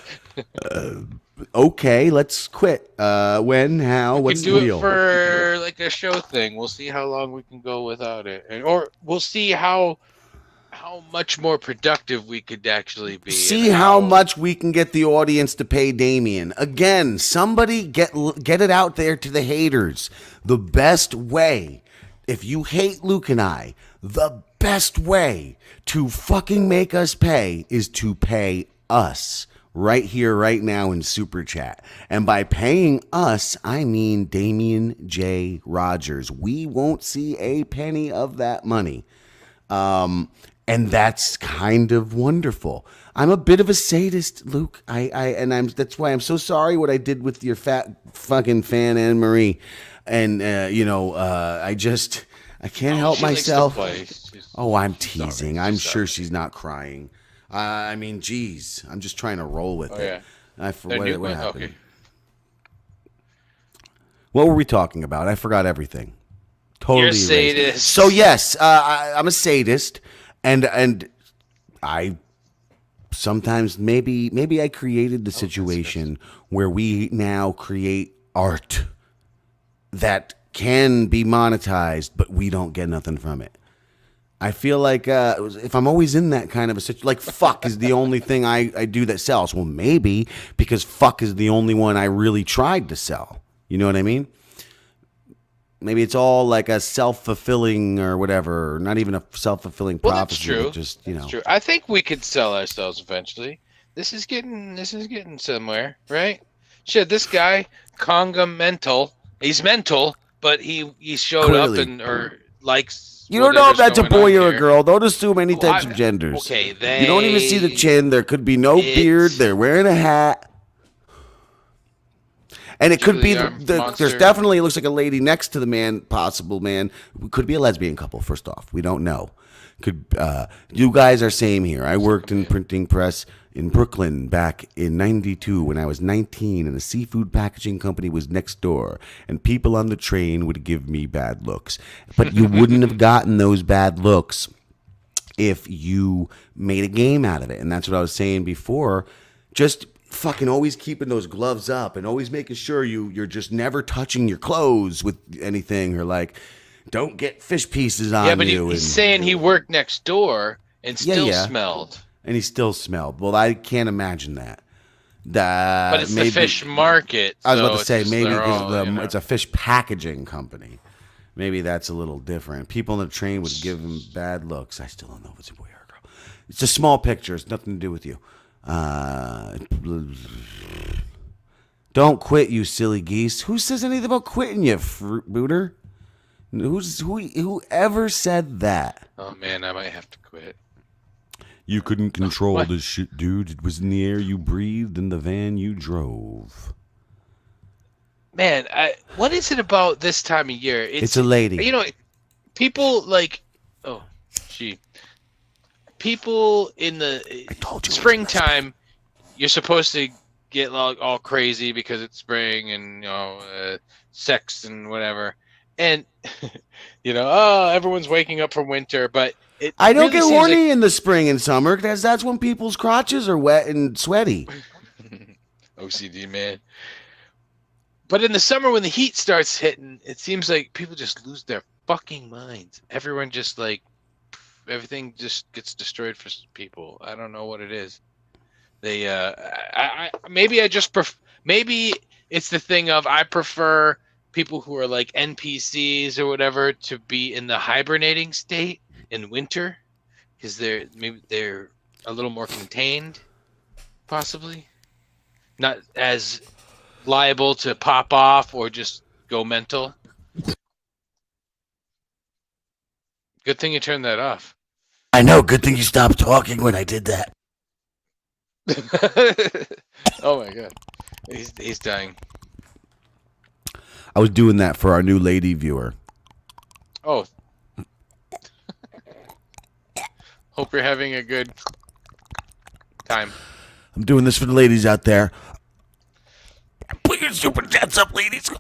[SPEAKER 2] okay, let's quit. When, how,
[SPEAKER 1] We
[SPEAKER 2] what's
[SPEAKER 1] can
[SPEAKER 2] the
[SPEAKER 1] do
[SPEAKER 2] deal?
[SPEAKER 1] it for like a show thing. We'll see how long we can go without it, or we'll see how much more productive we could actually be.
[SPEAKER 2] See
[SPEAKER 1] and
[SPEAKER 2] how much we can get the audience to pay Damien. Again, somebody get it out there to the haters. The best way, if you hate Luke and I, the best way to fucking make us pay is to pay us right here, right now in Super Chat. And by paying us, I mean Damien J. Rogers. We won't see a penny of that money. And that's kind of wonderful. I'm a bit of a sadist, Luke. That's why I'm so sorry what I did with your fat fucking fan Anne Marie. And I can't help
[SPEAKER 1] she likes to
[SPEAKER 2] myself.
[SPEAKER 1] play. She's-
[SPEAKER 2] Oh, I'm teasing. I'm
[SPEAKER 1] She's
[SPEAKER 2] sure
[SPEAKER 1] sorry.
[SPEAKER 2] she's not crying. I mean, geez, I'm just trying to roll with it.
[SPEAKER 1] Yeah.
[SPEAKER 2] What happened?
[SPEAKER 1] Okay.
[SPEAKER 2] What were we talking about? I forgot everything. Totally.
[SPEAKER 1] You're a
[SPEAKER 2] erased.
[SPEAKER 1] sadist.
[SPEAKER 2] So yes, I'm a sadist, and I sometimes maybe I created the situation where we now create art that can be monetized, but we don't get nothing from it. I feel like if I'm always in that kind of a situation, like fuck is the only thing I do that sells. Well, maybe because fuck is the only one I really tried to sell. You know what I mean? Maybe it's all like a self-fulfilling or whatever, or not even a self-fulfilling
[SPEAKER 1] Well,
[SPEAKER 2] prophecy.
[SPEAKER 1] that's true.
[SPEAKER 2] But just,
[SPEAKER 1] That's true. I think we could sell ourselves eventually. This is getting somewhere, right? Shit, this guy Conga mental. He's mental, but he showed
[SPEAKER 2] Clearly.
[SPEAKER 1] up and or likes.
[SPEAKER 2] You don't know if
[SPEAKER 1] whatever's
[SPEAKER 2] that's a
[SPEAKER 1] going
[SPEAKER 2] boy
[SPEAKER 1] on
[SPEAKER 2] or a
[SPEAKER 1] here.
[SPEAKER 2] girl. Don't assume any
[SPEAKER 1] Well,
[SPEAKER 2] types of genders.
[SPEAKER 1] Okay,
[SPEAKER 2] You don't even see the
[SPEAKER 1] they-
[SPEAKER 2] chin. There could be no
[SPEAKER 1] It's-
[SPEAKER 2] beard. They're wearing a hat. And it could be
[SPEAKER 1] Julia
[SPEAKER 2] there's
[SPEAKER 1] Monster.
[SPEAKER 2] definitely, it looks like a lady next to the man, possible man. Could be a lesbian couple, first off. We don't know. Could you guys are same here. I worked in printing press in Brooklyn back in 92 when I was 19, and a seafood packaging company was next door, and people on the train would give me bad looks. But you wouldn't have gotten those bad looks if you made a game out of it. And that's what I was saying before. Just fucking always keeping those gloves up and always making sure you're just never touching your clothes with anything, or like don't get fish pieces on
[SPEAKER 1] Yeah, but
[SPEAKER 2] you.
[SPEAKER 1] he's saying he worked next door and still
[SPEAKER 2] yeah.
[SPEAKER 1] smelled.
[SPEAKER 2] And he still smelled. Well, I can't imagine that.
[SPEAKER 1] But it's the fish market.
[SPEAKER 2] I was about
[SPEAKER 1] so
[SPEAKER 2] to say
[SPEAKER 1] it's
[SPEAKER 2] maybe
[SPEAKER 1] their
[SPEAKER 2] because
[SPEAKER 1] own, you know.
[SPEAKER 2] it's a fish packaging company. Maybe that's a little different. People on the train would give him bad looks. I still don't know if it's a boy or a girl. It's a small picture. It's nothing to do with you. Don't quit, you silly geese. Who says anything about quitting, you fruit booter? Whoever said that?
[SPEAKER 1] Oh man, I might have to quit.
[SPEAKER 2] You couldn't control
[SPEAKER 1] What?
[SPEAKER 2] this shit, dude. It was in the air you breathed in the van you drove.
[SPEAKER 1] Man, what is it about this time of year?
[SPEAKER 2] It's a lady.
[SPEAKER 1] You know, people like, oh, gee, people in the
[SPEAKER 2] told you it was
[SPEAKER 1] springtime, you're supposed to get all crazy because it's spring and sex and whatever, and everyone's waking up from winter, but
[SPEAKER 2] I don't
[SPEAKER 1] really
[SPEAKER 2] get
[SPEAKER 1] seems
[SPEAKER 2] horny in the spring and summer because that's when people's crotches are wet and sweaty.
[SPEAKER 1] OCD, man. But in the summer when the heat starts hitting, it seems like people just lose their fucking minds. Everyone just everything just gets destroyed for people. I don't know what it is. They maybe maybe it's the thing of I prefer people who are like NPCs or whatever to be in the hibernating state in winter because they're a little more contained, possibly not as liable to pop off or just go mental. Good thing you turned that off.
[SPEAKER 2] I know. Good thing you stopped talking when I did that.
[SPEAKER 1] Oh my god, he's dying.
[SPEAKER 2] I was doing that for our new lady viewer.
[SPEAKER 1] Oh, hope you're having a good time.
[SPEAKER 2] I'm doing this for the ladies out there. Put your super chats up, ladies.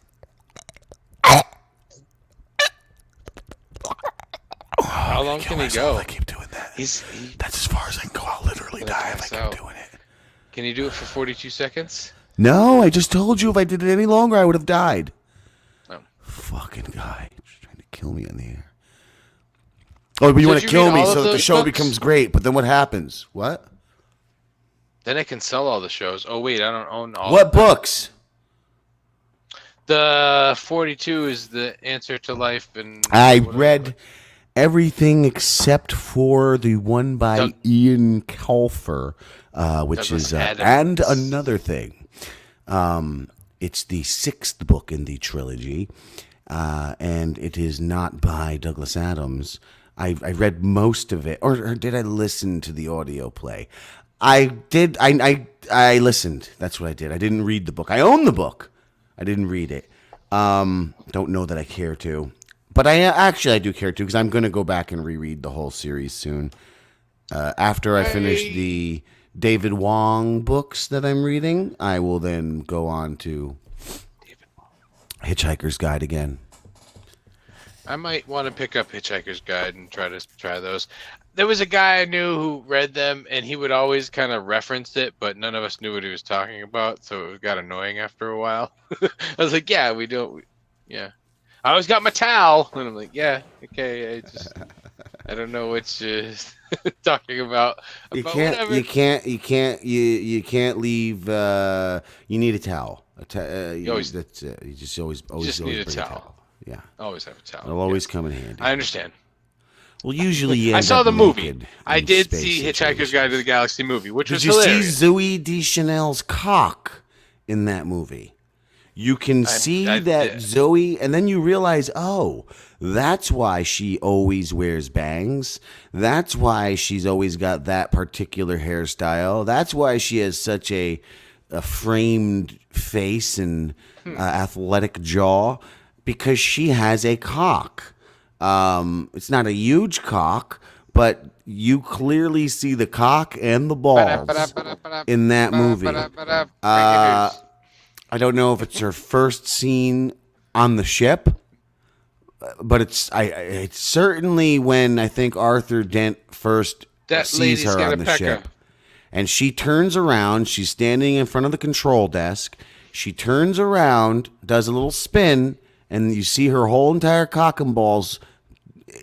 [SPEAKER 1] How long can he go?
[SPEAKER 2] I keep doing that.
[SPEAKER 1] That's
[SPEAKER 2] That's as far as I can go. I'll literally die if I keep doing it.
[SPEAKER 1] Can you do it for 42 seconds?
[SPEAKER 2] No, I just told you if I did it any longer, I would have died.
[SPEAKER 1] Oh.
[SPEAKER 2] Fucking guy. Just trying to kill me in the air. Oh, but you
[SPEAKER 1] So
[SPEAKER 2] want
[SPEAKER 1] did
[SPEAKER 2] to
[SPEAKER 1] you
[SPEAKER 2] kill
[SPEAKER 1] read
[SPEAKER 2] me
[SPEAKER 1] all of
[SPEAKER 2] so that the
[SPEAKER 1] those
[SPEAKER 2] show
[SPEAKER 1] books?
[SPEAKER 2] becomes great. But then what happens? What?
[SPEAKER 1] Then I can sell all the shows. Oh wait, I don't own all.
[SPEAKER 2] What books?
[SPEAKER 1] The 42 is the answer to life, and
[SPEAKER 2] I
[SPEAKER 1] whatever.
[SPEAKER 2] read everything except for the one by
[SPEAKER 1] Doug-
[SPEAKER 2] Ian Colfer, which
[SPEAKER 1] Douglas
[SPEAKER 2] is
[SPEAKER 1] Adams.
[SPEAKER 2] and another thing. It's the 6th book in the trilogy, and it is not by Douglas Adams. I read most of it, or did I listen to the audio play? I did. I listened. That's what I did. I didn't read the book. I own the book. I didn't read it. Don't know that I care to. But I do care to because I'm going to go back and reread the whole series soon. After I finish the David Wong books that I'm reading, I will then go on to Hitchhiker's Guide again.
[SPEAKER 1] I might want to pick up Hitchhiker's Guide and try those. There was a guy I knew who read them, and he would always kind of reference it, but none of us knew what he was talking about, so it got annoying after a while. I was like, yeah, we don't. Yeah. I always got my towel, and I'm like, yeah, okay. I don't know what you're talking about.
[SPEAKER 2] You
[SPEAKER 1] But
[SPEAKER 2] can't.
[SPEAKER 1] whatever.
[SPEAKER 2] You can't leave. You need a towel.
[SPEAKER 1] always-
[SPEAKER 2] That's it. You just always
[SPEAKER 1] just need a
[SPEAKER 2] bring
[SPEAKER 1] towel.
[SPEAKER 2] Yeah,
[SPEAKER 1] Always have a towel.
[SPEAKER 2] it'll always
[SPEAKER 1] Yes.
[SPEAKER 2] come in handy.
[SPEAKER 1] I understand.
[SPEAKER 2] Well, usually you
[SPEAKER 1] I
[SPEAKER 2] end
[SPEAKER 1] saw
[SPEAKER 2] up
[SPEAKER 1] the movie.
[SPEAKER 2] naked
[SPEAKER 1] I
[SPEAKER 2] in
[SPEAKER 1] did
[SPEAKER 2] space
[SPEAKER 1] see Hitchhiker's
[SPEAKER 2] situations.
[SPEAKER 1] Guide to the Galaxy movie, which
[SPEAKER 2] Did
[SPEAKER 1] was
[SPEAKER 2] you
[SPEAKER 1] hilarious.
[SPEAKER 2] see Zooey Deschanel's cock in that movie? You can see
[SPEAKER 1] I
[SPEAKER 2] that
[SPEAKER 1] did.
[SPEAKER 2] Zoe, and then you realize, oh, that's why she always wears bangs. That's why she's always got that particular hairstyle. That's why she has such a framed face and athletic jaw, because she has a cock. It's not a huge cock, but you clearly see the cock and the balls in that movie. I don't know if it's her first scene on the ship, but it's certainly when I think Arthur Dent first
[SPEAKER 1] That
[SPEAKER 2] sees
[SPEAKER 1] lady's
[SPEAKER 2] her
[SPEAKER 1] got
[SPEAKER 2] on
[SPEAKER 1] a
[SPEAKER 2] the ship.
[SPEAKER 1] pecker.
[SPEAKER 2] And she turns around. She's standing in front of the control desk. She turns around, does a little spin, and you see her whole entire cock and balls.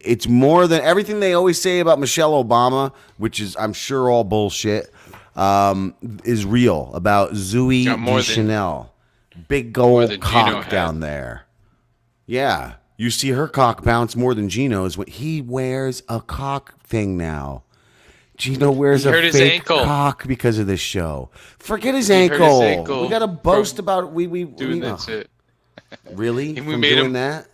[SPEAKER 2] It's more than everything they always say about Michelle Obama, which is, I'm sure, all bullshit, is real about Zooey
[SPEAKER 1] Got more
[SPEAKER 2] Deschanel. Big
[SPEAKER 1] more
[SPEAKER 2] old
[SPEAKER 1] than Gino
[SPEAKER 2] cock
[SPEAKER 1] had.
[SPEAKER 2] down there. Yeah. You see her cock bounce more than Gino's. When he wears a cock thing now. Gino wears
[SPEAKER 1] He
[SPEAKER 2] a
[SPEAKER 1] hurt his
[SPEAKER 2] fake
[SPEAKER 1] ankle.
[SPEAKER 2] cock because of this show. Forget his
[SPEAKER 1] He hurt his
[SPEAKER 2] ankle.
[SPEAKER 1] ankle
[SPEAKER 2] We got to boast
[SPEAKER 1] from
[SPEAKER 2] about
[SPEAKER 1] Doing that shit.
[SPEAKER 2] Really?
[SPEAKER 1] We
[SPEAKER 2] From
[SPEAKER 1] made
[SPEAKER 2] doing
[SPEAKER 1] him-
[SPEAKER 2] that?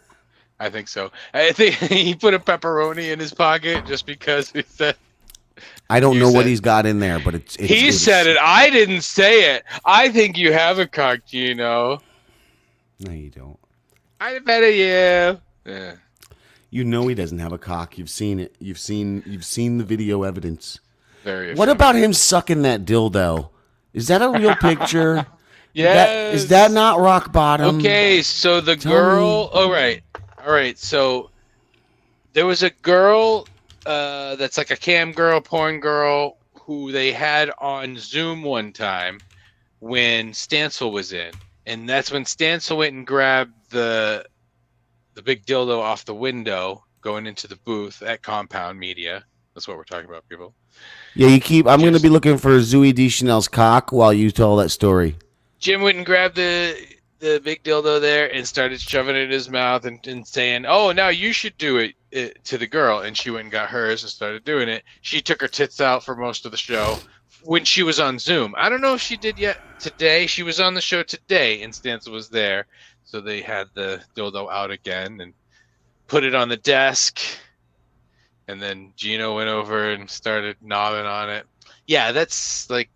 [SPEAKER 1] I think so. I think he put a pepperoni in his pocket just because he said.
[SPEAKER 2] I don't
[SPEAKER 1] You
[SPEAKER 2] know what
[SPEAKER 1] said-
[SPEAKER 2] he's got in there, but it's
[SPEAKER 1] He said it. I didn't say it. I think you have a cock, Gino.
[SPEAKER 2] No, you don't.
[SPEAKER 1] I bet you. Yeah.
[SPEAKER 2] You know he doesn't have a cock. You've seen it. You've seen the video evidence.
[SPEAKER 1] Very.
[SPEAKER 2] What about him sucking that dildo? Is that a real picture?
[SPEAKER 1] Yes.
[SPEAKER 2] Is that not rock bottom?
[SPEAKER 1] Okay, so the
[SPEAKER 2] Tell
[SPEAKER 1] girl.
[SPEAKER 2] me.
[SPEAKER 1] All right. So there was a girl that's like a cam girl, porn girl, who they had on Zoom one time when Stancil was in, and that's when Stancil went and grabbed the big dildo off the window going into the booth at Compound Media. That's what we're talking about, people.
[SPEAKER 2] Yeah, I'm going to
[SPEAKER 1] Just-
[SPEAKER 2] be looking for Zooey Deschanel's cock while you tell that story.
[SPEAKER 1] Jim went and grabbed the big dildo there and started shoving it in his mouth and saying, "Oh, now you should do it to the girl." And she went and got hers and started doing it. She took her tits out for most of the show when she was on Zoom. I don't know if she did yet today. She was on the show today, and Stanza was there, so they had the dildo out again and put it on the desk. And then Gino went over and started gnawing on it. Yeah, that's like,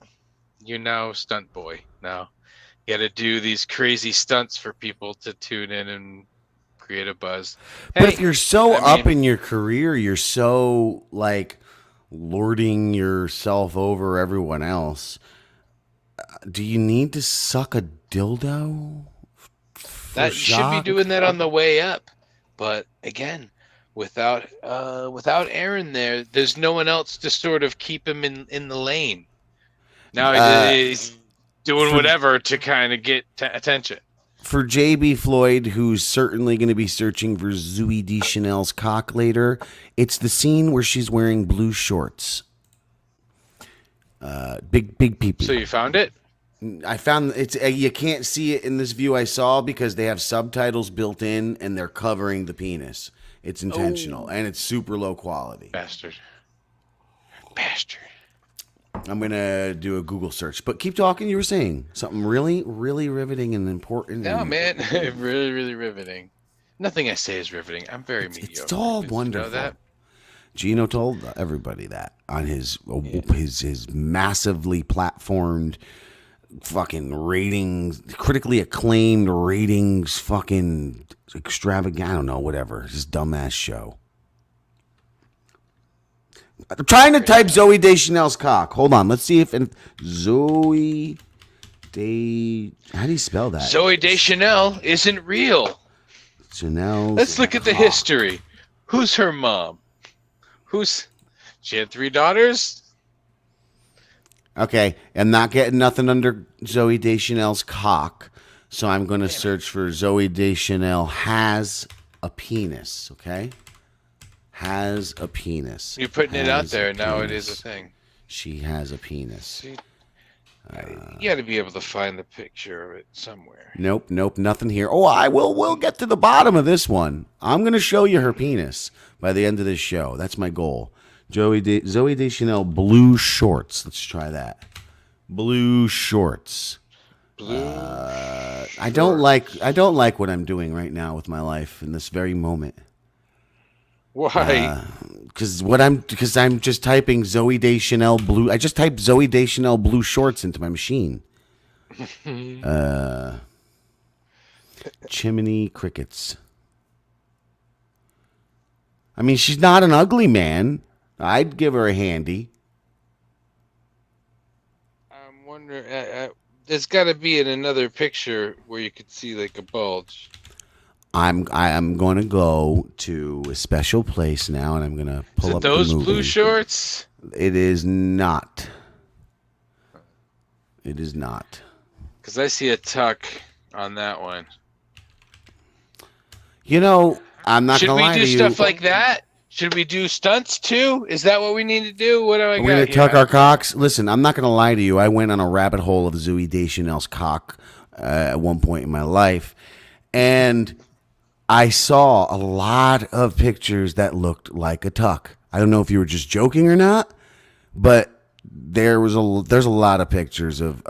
[SPEAKER 1] you're now stunt boy now. You got to do these crazy stunts for people to tune in and create a buzz.
[SPEAKER 2] But
[SPEAKER 1] Hey,
[SPEAKER 2] if you're so
[SPEAKER 1] I
[SPEAKER 2] up
[SPEAKER 1] mean-
[SPEAKER 2] in your career, you're so like lording yourself over everyone else. Do you need to suck a dildo?
[SPEAKER 1] that you should be doing that on the way up, but again, without Aaron there, there's no one else to sort of keep him in the lane. Now he's doing whatever to kind of get attention.
[SPEAKER 2] For JB Floyd, who's certainly going to be searching for Zooey Deschanel's cock later, it's the scene where she's wearing blue shorts. Big peepee.
[SPEAKER 1] So you found it?
[SPEAKER 2] I found it's you can't see it in this view I saw because they have subtitles built in and they're covering the penis. It's intentional and it's super low quality.
[SPEAKER 1] Bastard.
[SPEAKER 2] I'm gonna do a Google search, but keep talking. You were saying something really, really riveting and important.
[SPEAKER 1] No,
[SPEAKER 2] and-
[SPEAKER 1] man, really, really riveting. Nothing I say is riveting. I'm very mediocre.
[SPEAKER 2] It's all
[SPEAKER 1] You know
[SPEAKER 2] wonderful.
[SPEAKER 1] that?
[SPEAKER 2] Gino told everybody that on his massively platformed, fucking ratings, critically acclaimed ratings, fucking extravagant. I don't know, whatever. His dumbass show. I'm trying to type Zooey Deschanel's cock. Hold on, let's see if Zooey How do you spell that?
[SPEAKER 1] Zooey Deschanel isn't real.
[SPEAKER 2] Chanel.
[SPEAKER 1] Let's look at the history. Who's her mom? She had 3 daughters?
[SPEAKER 2] Okay, I'm not getting nothing under Zooey Deschanel's cock, so I'm going to search for Zooey Deschanel has a penis, okay? Has a penis.
[SPEAKER 1] You're putting it out
[SPEAKER 2] Has
[SPEAKER 1] there,
[SPEAKER 2] a
[SPEAKER 1] and now it
[SPEAKER 2] penis.
[SPEAKER 1] is a thing.
[SPEAKER 2] She has a penis.
[SPEAKER 1] See, you got to be able to find the picture of it somewhere.
[SPEAKER 2] Nope, nothing here. Oh, we'll get to the bottom of this one. I'm going to show you her penis by the end of this show. That's my goal. Zooey Deschanel blue shorts. Let's try that. Blue shorts. I don't like what I'm doing right now with my life in this very moment.
[SPEAKER 1] Why?
[SPEAKER 2] Because I'm just typing Zooey Deschanel blue. I just typed Zooey Deschanel blue shorts into my machine. Chimney crickets. I mean, she's not an ugly man. I'd give her a handy.
[SPEAKER 1] I'm wondering. There's got to be in another picture where you could see like a bulge.
[SPEAKER 2] I'm going to go to a special place now, and I'm going to pull
[SPEAKER 1] Is
[SPEAKER 2] up
[SPEAKER 1] it those
[SPEAKER 2] the movie.
[SPEAKER 1] blue shorts?
[SPEAKER 2] It is not. It is not.
[SPEAKER 1] Because I see a tuck on that one.
[SPEAKER 2] You know, I'm not
[SPEAKER 1] Should
[SPEAKER 2] going to
[SPEAKER 1] we
[SPEAKER 2] lie
[SPEAKER 1] do
[SPEAKER 2] to you.
[SPEAKER 1] stuff like that? Should we do stunts too? Is that what we need to do? What do I got?
[SPEAKER 2] We're going to tuck
[SPEAKER 1] here?
[SPEAKER 2] our cocks. Listen, I'm not going to lie to you. I went on a rabbit hole of Zooey Deschanel's cock at one point in my life, and I saw a lot of pictures that looked like a tuck. I don't know if you were just joking or not, but there's a lot of pictures of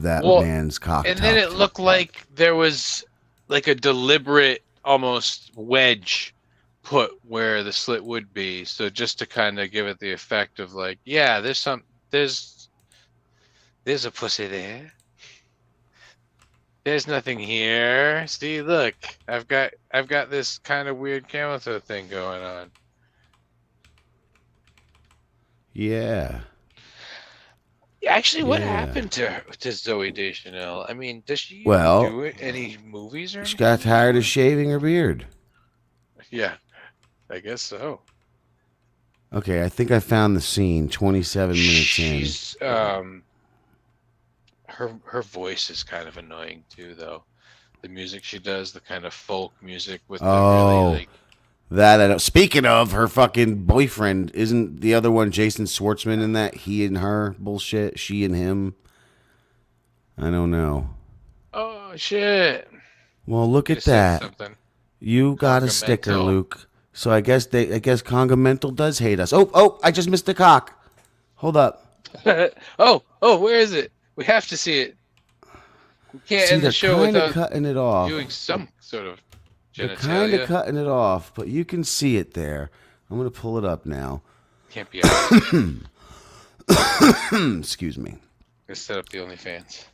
[SPEAKER 2] that man's cock.
[SPEAKER 1] And then it looked like there was like a deliberate almost wedge put where the slit would be. So just to kind of give it the effect of like, yeah, there's a pussy there. There's nothing here. See, look, I've got this kind of weird camel toe thing going on.
[SPEAKER 2] Yeah.
[SPEAKER 1] Actually, what
[SPEAKER 2] Yeah.
[SPEAKER 1] happened to Zooey Deschanel? I mean, does she
[SPEAKER 2] Well,
[SPEAKER 1] do any movies or
[SPEAKER 2] She
[SPEAKER 1] anything?
[SPEAKER 2] got tired of shaving her beard.
[SPEAKER 1] Yeah, I guess so.
[SPEAKER 2] Okay, I think I found the scene 27 minutes in.
[SPEAKER 1] She's her voice is kind of annoying too, though. The music she does, the kind of folk music with the really like.
[SPEAKER 2] That I don't. Speaking of her fucking boyfriend, isn't the other one Jason Schwartzman in that he and her bullshit? She and him. I don't know.
[SPEAKER 1] Oh shit!
[SPEAKER 2] Well, look
[SPEAKER 1] You
[SPEAKER 2] at
[SPEAKER 1] said
[SPEAKER 2] that.
[SPEAKER 1] something.
[SPEAKER 2] You got a
[SPEAKER 1] Conga
[SPEAKER 2] sticker,
[SPEAKER 1] Mental.
[SPEAKER 2] Luke. So I guess Conga Mental does hate us. Oh! I just missed the cock. Hold up.
[SPEAKER 1] oh, where is it? We have to see it. We can't
[SPEAKER 2] See,
[SPEAKER 1] end
[SPEAKER 2] they're
[SPEAKER 1] the show
[SPEAKER 2] kind of
[SPEAKER 1] without
[SPEAKER 2] cutting it off.
[SPEAKER 1] doing some sort of
[SPEAKER 2] They're kind of
[SPEAKER 1] genitalia.
[SPEAKER 2] cutting it off, but you can see it there. I'm gonna pull it up now.
[SPEAKER 1] Can't be out.
[SPEAKER 2] Excuse me.
[SPEAKER 1] Let's set up the OnlyFans.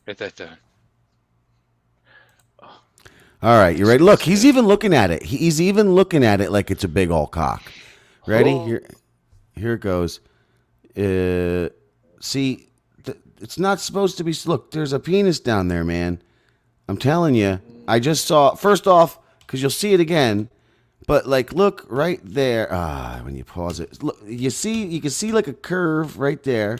[SPEAKER 1] Get that done.
[SPEAKER 2] All right, you ready? Look, he's even looking at it. He's even looking at it like it's a big old cock. Ready?
[SPEAKER 1] Oh.
[SPEAKER 2] Here it goes. See, it's not supposed to be. Look, there's a penis down there, man. I'm telling you. I just saw. First off, because you'll see it again. But like, look right there. When you pause it, look. You can see like a curve right there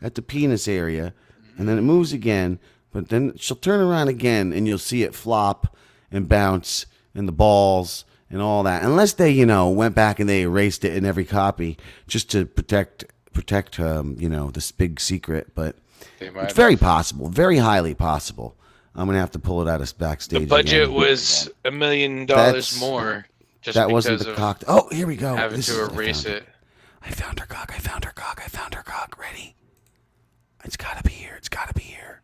[SPEAKER 2] at the penis area, and then it moves again. But then she'll turn around again, and you'll see it flop and bounce, and the balls and all that. Unless they, went back and they erased it in every copy just to protect this big secret. But
[SPEAKER 1] They might
[SPEAKER 2] it's very possible, very highly possible. I'm gonna have to pull it out of backstage.
[SPEAKER 1] The budget
[SPEAKER 2] again.
[SPEAKER 1] was $1 million
[SPEAKER 2] That's-
[SPEAKER 1] more. Just
[SPEAKER 2] that wasn't
[SPEAKER 1] because
[SPEAKER 2] the
[SPEAKER 1] of
[SPEAKER 2] cock. Oh, here we go.
[SPEAKER 1] having
[SPEAKER 2] This
[SPEAKER 1] to
[SPEAKER 2] is-
[SPEAKER 1] erase it.
[SPEAKER 2] I found her cock. I found her cock. I found her cock. Ready? It's gotta be here. It's gotta be here.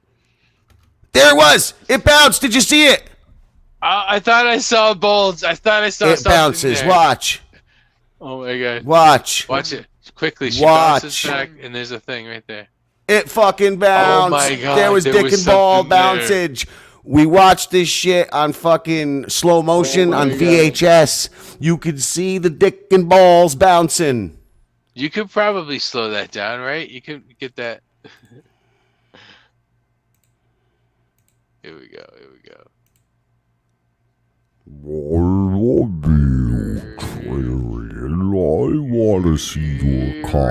[SPEAKER 2] There it was. It bounced. Did you see it?
[SPEAKER 1] I thought I saw bolts. I thought I saw
[SPEAKER 2] It
[SPEAKER 1] something
[SPEAKER 2] bounces.
[SPEAKER 1] there.
[SPEAKER 2] Watch.
[SPEAKER 1] Oh my god.
[SPEAKER 2] Watch.
[SPEAKER 1] Watch it quickly. She
[SPEAKER 2] Watch.
[SPEAKER 1] bounces back, and there's a thing right there.
[SPEAKER 2] It fucking bounced.
[SPEAKER 1] Oh my God,
[SPEAKER 2] There was
[SPEAKER 1] there
[SPEAKER 2] dick
[SPEAKER 1] was
[SPEAKER 2] and ball
[SPEAKER 1] something there.
[SPEAKER 2] bouncage. We watched this shit on fucking slow motion
[SPEAKER 1] Oh
[SPEAKER 2] on
[SPEAKER 1] my God.
[SPEAKER 2] VHS. You could see the dick and balls bouncing.
[SPEAKER 1] You could probably slow that down, right? You could get that. Here we go. Here we go.
[SPEAKER 7] I want to see your car.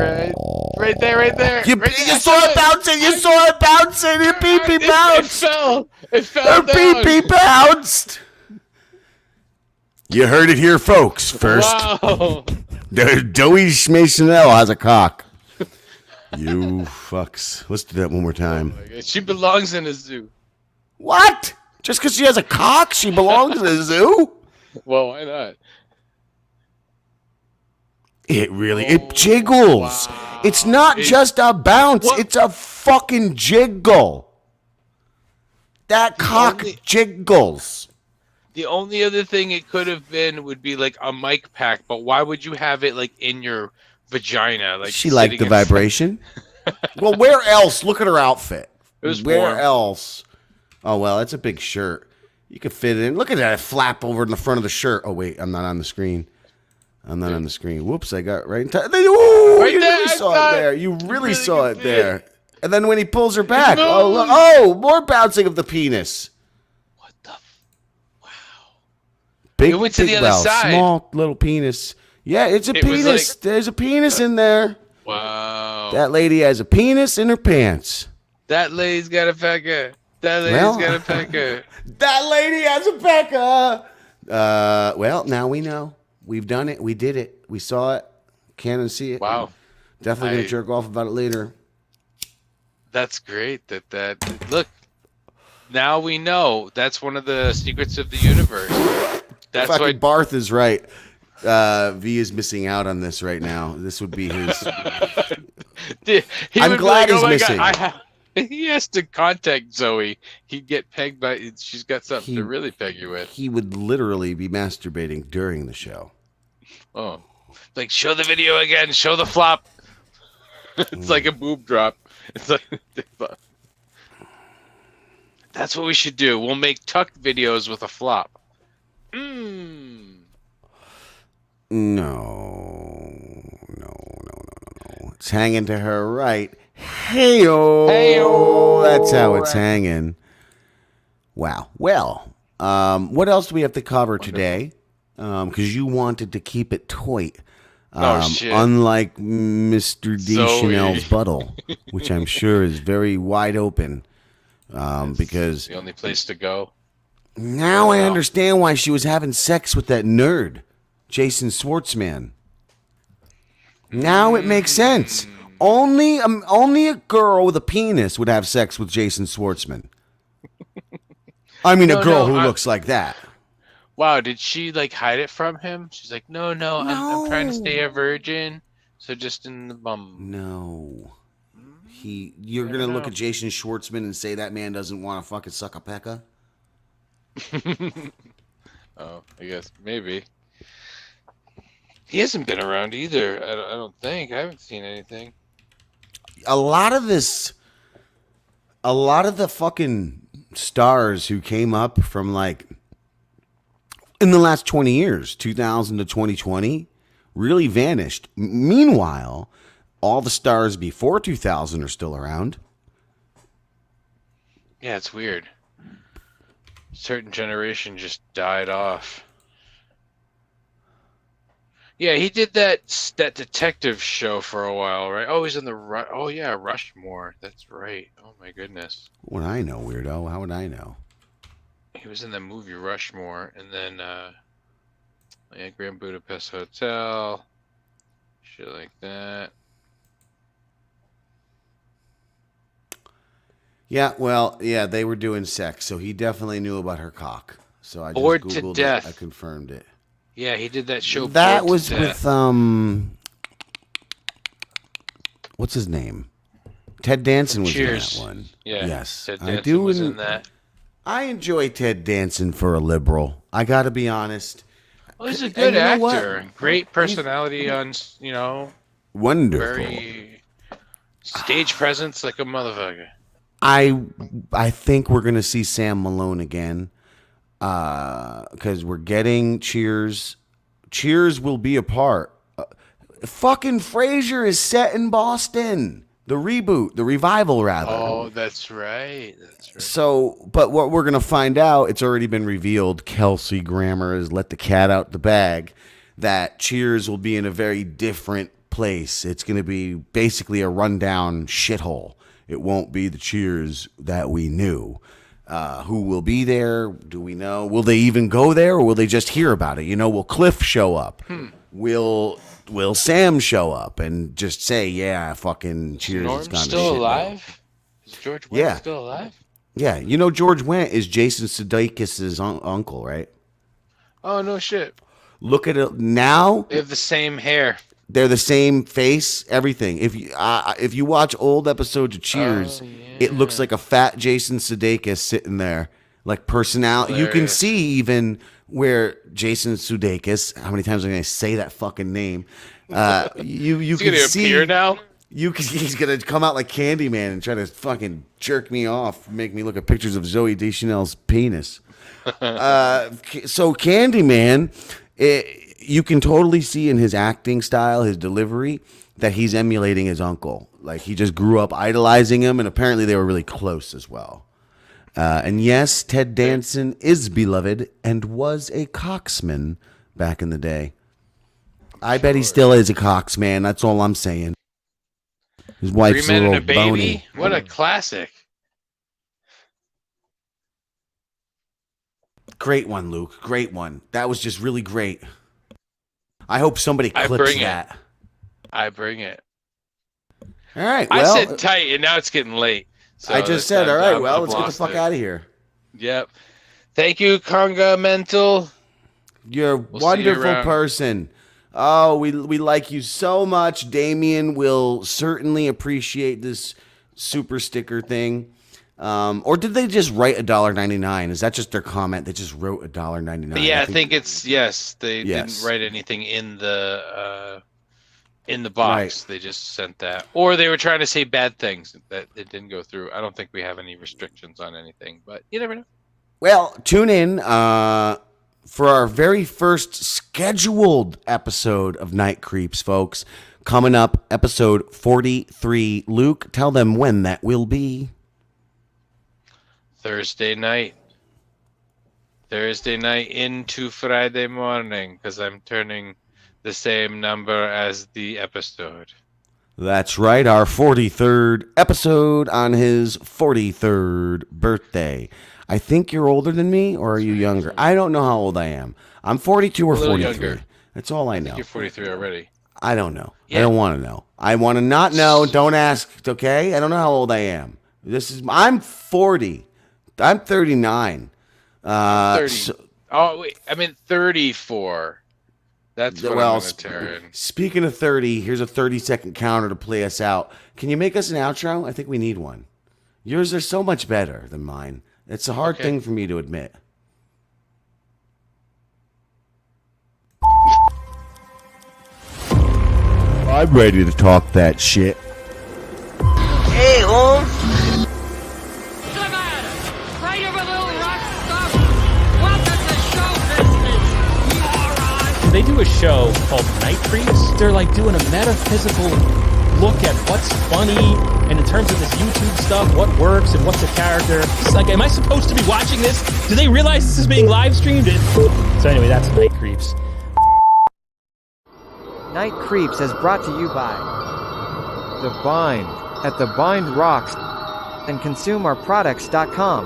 [SPEAKER 1] Right there, right there.
[SPEAKER 2] You,
[SPEAKER 1] right there.
[SPEAKER 2] you
[SPEAKER 1] I
[SPEAKER 2] saw it bouncing. You saw it bouncing. It pee pee
[SPEAKER 1] It
[SPEAKER 2] bounced.
[SPEAKER 1] fell. It fell
[SPEAKER 2] It pee
[SPEAKER 1] down.
[SPEAKER 2] pee bounced. You heard it here, folks. First,
[SPEAKER 1] Wow.
[SPEAKER 2] Joey Schmationell has a cock. You fucks. Let's do that one more time.
[SPEAKER 1] She belongs in a zoo.
[SPEAKER 2] What? Just because she has a cock, she belongs in a zoo?
[SPEAKER 1] Well, why not?
[SPEAKER 2] It jiggles.
[SPEAKER 1] wow.
[SPEAKER 2] It's not
[SPEAKER 1] It-
[SPEAKER 2] just a bounce.
[SPEAKER 1] What?
[SPEAKER 2] It's a fucking jiggle. That cock
[SPEAKER 1] only-
[SPEAKER 2] jiggles.
[SPEAKER 1] The only other thing it could have been would be like a mic pack, but why would you have it like in your vagina? Like
[SPEAKER 2] She liked the
[SPEAKER 1] sitting in front-
[SPEAKER 2] vibration. Well, where else? Look at her outfit.
[SPEAKER 1] It was
[SPEAKER 2] where
[SPEAKER 1] warm.
[SPEAKER 2] else? Oh, well, it's a big shirt. You could fit it in. Look at that flap over in the front of the shirt. Oh, wait, I'm not on the screen. I'm not on the screen. Whoops, I got right in time. Ooh,
[SPEAKER 1] Right
[SPEAKER 2] you
[SPEAKER 1] there,
[SPEAKER 2] really
[SPEAKER 1] I
[SPEAKER 2] saw
[SPEAKER 1] saw
[SPEAKER 2] it
[SPEAKER 1] it.
[SPEAKER 2] there. You really
[SPEAKER 1] really
[SPEAKER 2] saw
[SPEAKER 1] could
[SPEAKER 2] it
[SPEAKER 1] see
[SPEAKER 2] there. And then when he pulls her back,
[SPEAKER 1] moved.
[SPEAKER 2] oh, look, oh, more bouncing of the penis.
[SPEAKER 1] What
[SPEAKER 2] Big,
[SPEAKER 1] It went to the other side.
[SPEAKER 2] Small little penis. Yeah, it's a
[SPEAKER 1] It was
[SPEAKER 2] penis.
[SPEAKER 1] like-
[SPEAKER 2] There's a penis in there.
[SPEAKER 1] Wow.
[SPEAKER 2] That lady has a penis in her pants.
[SPEAKER 1] That lady's got a pecker. That lady's
[SPEAKER 2] Well-
[SPEAKER 1] got a pecker.
[SPEAKER 2] That lady has a pecker. Well, now we know. We've done it. We did it. We saw it. Can't unsee it.
[SPEAKER 1] Wow.
[SPEAKER 2] Definitely gonna jerk off about it later.
[SPEAKER 1] That's great. That look. Now we know. That's one of the secrets of the universe. That's
[SPEAKER 2] Fucking
[SPEAKER 1] why.
[SPEAKER 2] Barth is right. V is missing out on this right now. This would be his.
[SPEAKER 1] He
[SPEAKER 2] I'm
[SPEAKER 1] would be
[SPEAKER 2] glad
[SPEAKER 1] like,
[SPEAKER 2] he's
[SPEAKER 1] "Oh my
[SPEAKER 2] missing."
[SPEAKER 1] God, he has to contact Zoe. He'd get pegged by. She's got something to really peg you with.
[SPEAKER 2] He would literally be masturbating during the show.
[SPEAKER 1] Oh, like show the video again. Show the flop. It's like a boob drop. It's like that's what we should do. We'll make tuck videos with a flop.
[SPEAKER 2] No. It's hanging to her right. Hey-o. That's how it's hanging. Wow. Well, what else do we have to cover today? Because you wanted to keep it tight.
[SPEAKER 1] Shit.
[SPEAKER 2] Unlike Mr. Deschanel's
[SPEAKER 1] Zoe.
[SPEAKER 2] buttle, which I'm sure is very wide open. Because
[SPEAKER 1] The only place to go.
[SPEAKER 2] now I understand why she was having sex with that nerd, Jason Schwartzman. Now it makes sense. Only a girl with a penis would have sex with Jason Schwartzman. I mean, a girl who looks like that.
[SPEAKER 1] Wow, did she like hide it from him? She's like, no, I'm trying to stay a virgin. So just in the bum.
[SPEAKER 2] No. You're going to look at Jason Schwartzman and say that man doesn't want to fucking suck a pecker?
[SPEAKER 1] Oh, I guess maybe. He hasn't been around either. I don't think. I haven't seen anything.
[SPEAKER 2] A lot of the fucking stars who came up from like in the last 20 years, 2000 to 2020, really vanished. Meanwhile, all the stars before 2000 are still around.
[SPEAKER 1] Yeah, it's weird. Certain generation just died off. Yeah, he did that detective show for a while, right? Oh, he's in the Rushmore. That's right. Oh my goodness.
[SPEAKER 2] What I know, weirdo? How would I know?
[SPEAKER 1] He was in the movie Rushmore, and then Grand Budapest Hotel, shit like that.
[SPEAKER 2] Yeah, well, yeah, they were doing sex, so he definitely knew about her cock. So I just
[SPEAKER 1] Bored to
[SPEAKER 2] Googled
[SPEAKER 1] death.
[SPEAKER 2] it. I confirmed it.
[SPEAKER 1] Yeah, he did that show.
[SPEAKER 2] That
[SPEAKER 1] Bored to
[SPEAKER 2] was
[SPEAKER 1] Death.
[SPEAKER 2] with what's his name? Ted Danson was
[SPEAKER 1] Cheers.
[SPEAKER 2] in that one.
[SPEAKER 1] Yeah.
[SPEAKER 2] Yes,
[SPEAKER 1] Ted
[SPEAKER 2] I
[SPEAKER 1] Danson
[SPEAKER 2] do.
[SPEAKER 1] was in that.
[SPEAKER 2] I enjoy Ted Danson for a liberal. I got to be honest.
[SPEAKER 1] Well, he's a good
[SPEAKER 2] you know what?
[SPEAKER 1] actor. Great personality on,
[SPEAKER 2] Wonderful.
[SPEAKER 1] very stage presence like a motherfucker.
[SPEAKER 2] I think we're gonna see Sam Malone again, because we're getting Cheers. Cheers will be a part. Fucking Frasier is set in Boston. The reboot, the revival, rather.
[SPEAKER 1] Oh, that's right. That's right.
[SPEAKER 2] So, but what we're going to find out, it's already been revealed, Kelsey Grammer has let the cat out the bag, that Cheers will be in a very different place. It's going to be basically a rundown shithole. It won't be the Cheers that we knew. Who will be there? Do we know? Will they even go there, or will they just hear about it? Will Cliff show up? Will Sam show up and just say, yeah, fucking Cheers has
[SPEAKER 1] Norm's
[SPEAKER 2] gone to
[SPEAKER 1] still
[SPEAKER 2] shit now.
[SPEAKER 1] alive? Is George Wendt
[SPEAKER 2] Yeah.
[SPEAKER 1] still alive?
[SPEAKER 2] Yeah, George Wendt is Jason Sudeikis' uncle, right?
[SPEAKER 1] Oh, no shit.
[SPEAKER 2] Look at it now;
[SPEAKER 1] They have the same hair.
[SPEAKER 2] they're the same face, everything. If you watch old episodes of Cheers, it looks like a fat Jason Sudeikis sitting there, like personality. You can
[SPEAKER 1] Hilarious.
[SPEAKER 2] see even where Jason Sudeikis. How many times am I going to say that fucking name? You
[SPEAKER 1] Is he
[SPEAKER 2] can
[SPEAKER 1] gonna
[SPEAKER 2] see
[SPEAKER 1] appear now?
[SPEAKER 2] He's gonna come out like Candyman and try to fucking jerk me off, make me look at pictures of Zoe Deschanel's penis. So Candyman, you can totally see in his acting style, his delivery, that he's emulating his uncle. Like he just grew up idolizing him, and apparently they were really close as well. And yes, Ted Danson is beloved and was a coxman back in the day. I bet he still is a coxman. That's all I'm saying. His wife's
[SPEAKER 1] Three
[SPEAKER 2] a
[SPEAKER 1] Men
[SPEAKER 2] little
[SPEAKER 1] and a Baby.
[SPEAKER 2] bony.
[SPEAKER 1] What a classic.
[SPEAKER 2] Great one, Luke. Great one. That was just really great. I hope somebody
[SPEAKER 1] I
[SPEAKER 2] clips
[SPEAKER 1] bring it.
[SPEAKER 2] that.
[SPEAKER 1] I bring it.
[SPEAKER 2] All right.
[SPEAKER 1] I
[SPEAKER 2] Well,
[SPEAKER 1] said tight, and now it's getting late. So
[SPEAKER 2] I just said, all right. Well, let's get the fuck out of here.
[SPEAKER 1] Yep. Thank you, Conga Mental.
[SPEAKER 2] You're a
[SPEAKER 1] We'll see you
[SPEAKER 2] wonderful
[SPEAKER 1] around.
[SPEAKER 2] person. Oh, we like you so much. Damien will certainly appreciate this super sticker thing. Or did they just write $1.99? Is that just their comment? They just wrote $1.99.
[SPEAKER 1] Yeah, I think it's yes. They
[SPEAKER 2] Yes.
[SPEAKER 1] didn't write anything in the box.
[SPEAKER 2] Right.
[SPEAKER 1] They just sent that, or they were trying to say bad things that it didn't go through. I don't think we have any restrictions on anything, but you never know.
[SPEAKER 2] Well, tune in for our very first scheduled episode of Night Creeps, folks. Coming up, episode 43. Luke, tell them when that will be.
[SPEAKER 1] Thursday night into Friday morning, because I'm turning the same number as the episode.
[SPEAKER 2] That's right, our 43rd episode on his 43rd birthday. I think you're older than me, or are you younger? I don't know how old I am. I'm 42 or
[SPEAKER 1] A little
[SPEAKER 2] 43.
[SPEAKER 1] younger.
[SPEAKER 2] That's all I
[SPEAKER 1] I
[SPEAKER 2] know.
[SPEAKER 1] think you're 43 already.
[SPEAKER 2] I don't know. I
[SPEAKER 1] Yeah.
[SPEAKER 2] don't want to know. I want to not know. Don't ask, okay? I don't know how old I am. I'm 40. I'm 39.
[SPEAKER 1] 30.
[SPEAKER 2] So-
[SPEAKER 1] Oh wait, I meant 34. That's what
[SPEAKER 2] well,
[SPEAKER 1] I'm gonna turn.
[SPEAKER 2] speaking of 30, here's a 30-second counter to play us out. Can you make us an outro? I think we need one. Yours are so much better than mine. It's a hard
[SPEAKER 1] Okay.
[SPEAKER 2] thing for me to admit. I'm ready to talk that shit.
[SPEAKER 4] What's the matter? Afraid of a little rock stuff? Welcome to show business, moron!
[SPEAKER 5] They do a show called Night Creeps. They're like doing a metaphysical look at what's funny, and in terms of this YouTube stuff, what works and what's a character. It's like, am I supposed to be watching this? Do they realize this is being live streamed? So anyway, that's Night Creeps.
[SPEAKER 3] Night Creeps is brought to you by The Bind at The Bind Rocks and ConsumeOurProducts.com.